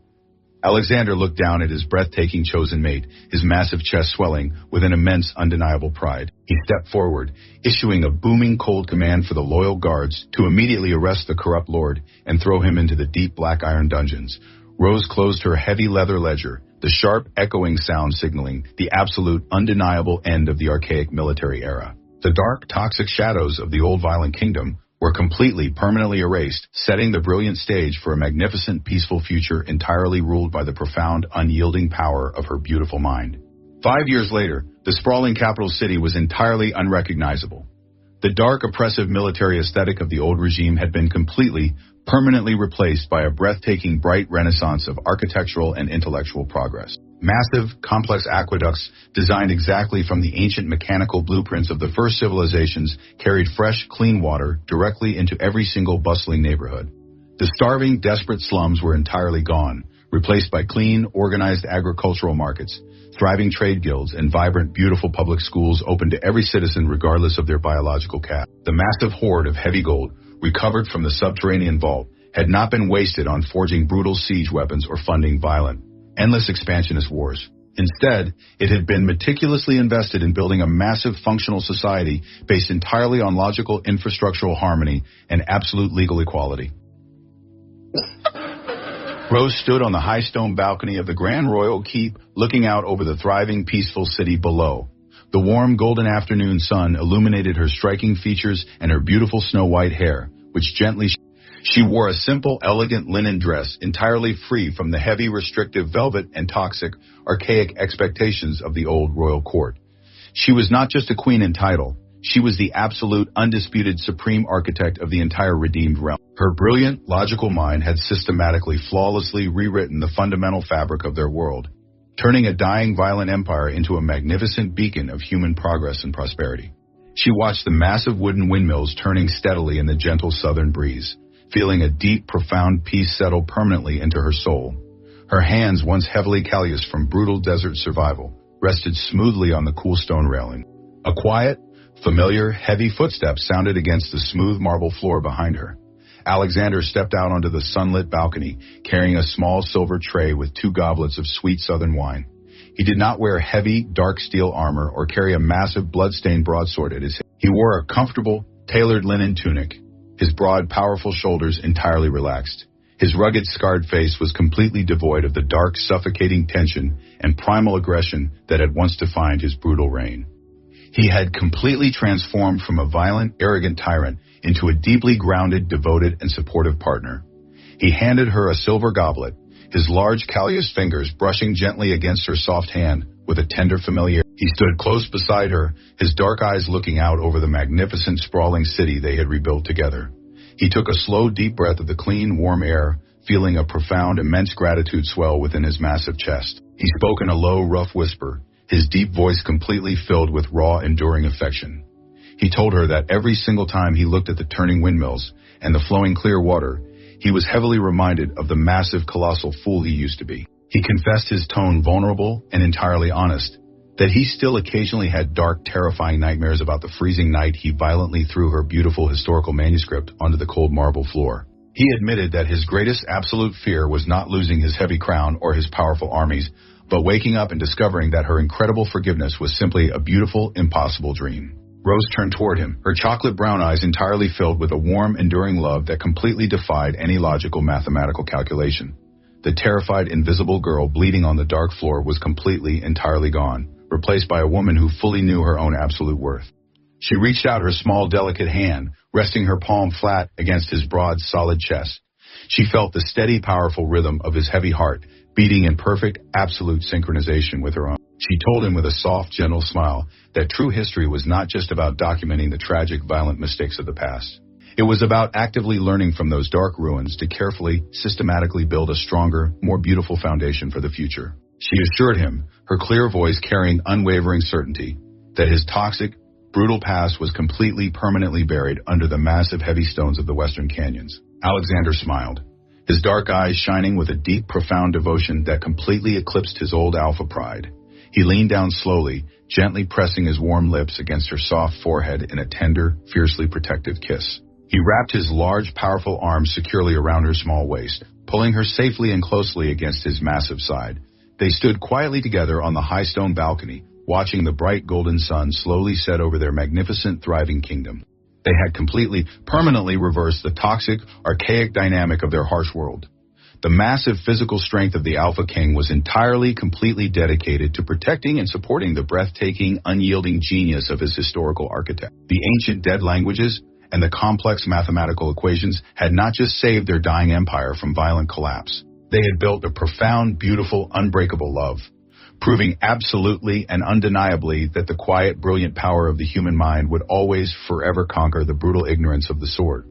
Alexander looked down at his breathtaking chosen mate, his massive chest swelling with an immense, undeniable pride. He stepped forward, issuing a booming, cold command for the loyal guards to immediately arrest the corrupt lord and throw him into the deep black iron dungeons. Rose closed her heavy leather ledger, the sharp, echoing sound signaling the absolute, undeniable end of the archaic military era. The dark, toxic shadows of the old violent kingdom were completely, permanently erased, setting the brilliant stage for a magnificent, peaceful future entirely ruled by the profound, unyielding power of her beautiful mind. 5 years later, the sprawling capital city was entirely unrecognizable. The dark, oppressive military aesthetic of the old regime had been completely, permanently replaced by a breathtaking, bright renaissance of architectural and intellectual progress. Massive, complex aqueducts, designed exactly from the ancient mechanical blueprints of the first civilizations, carried fresh, clean water directly into every single bustling neighborhood. The starving, desperate slums were entirely gone, replaced by clean, organized agricultural markets, thriving trade guilds, and vibrant, beautiful public schools open to every citizen regardless of their biological caste. The massive hoard of heavy gold, recovered from the subterranean vault, had not been wasted on forging brutal siege weapons or funding violent, endless expansionist wars. Instead, it had been meticulously invested in building a massive functional society based entirely on logical infrastructural harmony and absolute legal equality. Rose stood on the high stone balcony of the Grand Royal Keep, looking out over the thriving, peaceful city below. The warm, golden afternoon sun illuminated her striking features and her beautiful snow-white hair, which gently she wore a simple, elegant linen dress entirely free from the heavy, restrictive velvet and toxic, archaic expectations of the old royal court. She was not just a queen in title. She was the absolute, undisputed, supreme architect of the entire redeemed realm. Her brilliant, logical mind had systematically, flawlessly rewritten the fundamental fabric of their world, turning a dying, violent empire into a magnificent beacon of human progress and prosperity. She watched the massive wooden windmills turning steadily in the gentle southern breeze, feeling a deep, profound peace settle permanently into her soul. Her hands, once heavily calloused from brutal desert survival, rested smoothly on the cool stone railing. A quiet, familiar, heavy footsteps sounded against the smooth marble floor behind her. Alexander stepped out onto the sunlit balcony, carrying a small silver tray with 2 goblets of sweet southern wine. He did not wear heavy, dark steel armor or carry a massive, blood-stained broadsword at his hip. He wore a comfortable, tailored linen tunic, his broad, powerful shoulders entirely relaxed. His rugged, scarred face was completely devoid of the dark, suffocating tension and primal aggression that had once defined his brutal reign. He had completely transformed from a violent, arrogant tyrant into a deeply grounded, devoted, and supportive partner. He handed her a silver goblet, his large, callous fingers brushing gently against her soft hand with a tender familiarity. He stood close beside her, his dark eyes looking out over the magnificent, sprawling city they had rebuilt together. He took a slow, deep breath of the clean, warm air, feeling a profound, immense gratitude swell within his massive chest. He spoke in a low, rough whisper, his deep voice completely filled with raw, enduring affection. He told her that every single time he looked at the turning windmills and the flowing clear water, he was heavily reminded of the massive, colossal fool he used to be. He confessed, his tone vulnerable and entirely honest, that he still occasionally had dark, terrifying nightmares about the freezing night he violently threw her beautiful historical manuscript onto the cold marble floor. He admitted that his greatest absolute fear was not losing his heavy crown or his powerful armies, but waking up and discovering that her incredible forgiveness was simply a beautiful, impossible dream. Rose turned toward him, her chocolate brown eyes entirely filled with a warm, enduring love that completely defied any logical mathematical calculation. The terrified, invisible girl bleeding on the dark floor was completely, entirely gone, replaced by a woman who fully knew her own absolute worth. She reached out her small, delicate hand, resting her palm flat against his broad, solid chest. She felt the steady, powerful rhythm of his heavy heart, beating in perfect, absolute synchronization with her own. She told him with a soft, gentle smile that true history was not just about documenting the tragic, violent mistakes of the past. It was about actively learning from those dark ruins to carefully, systematically build a stronger, more beautiful foundation for the future. She assured him, her clear voice carrying unwavering certainty, that his toxic, brutal past was completely, permanently buried under the massive, heavy stones of the Western Canyons. Alexander smiled, his dark eyes shining with a deep, profound devotion that completely eclipsed his old alpha pride. He leaned down slowly, gently pressing his warm lips against her soft forehead in a tender, fiercely protective kiss. He wrapped his large, powerful arms securely around her small waist, pulling her safely and closely against his massive side. They stood quietly together on the high stone balcony, watching the bright golden sun slowly set over their magnificent, thriving kingdom. They had completely, permanently reversed the toxic, archaic dynamic of their harsh world. The massive physical strength of the Alpha King was entirely, completely dedicated to protecting and supporting the breathtaking, unyielding genius of his historical architect. The ancient dead languages and the complex mathematical equations had not just saved their dying empire from violent collapse. They had built a profound, beautiful, unbreakable love, proving absolutely and undeniably that the quiet, brilliant power of the human mind would always, forever conquer the brutal ignorance of the sword.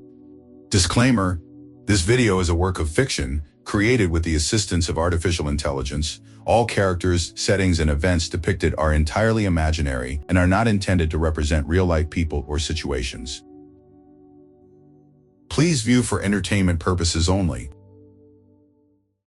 Disclaimer: this video is a work of fiction, created with the assistance of artificial intelligence. All characters, settings, and events depicted are entirely imaginary and are not intended to represent real-life people or situations. Please view for entertainment purposes only.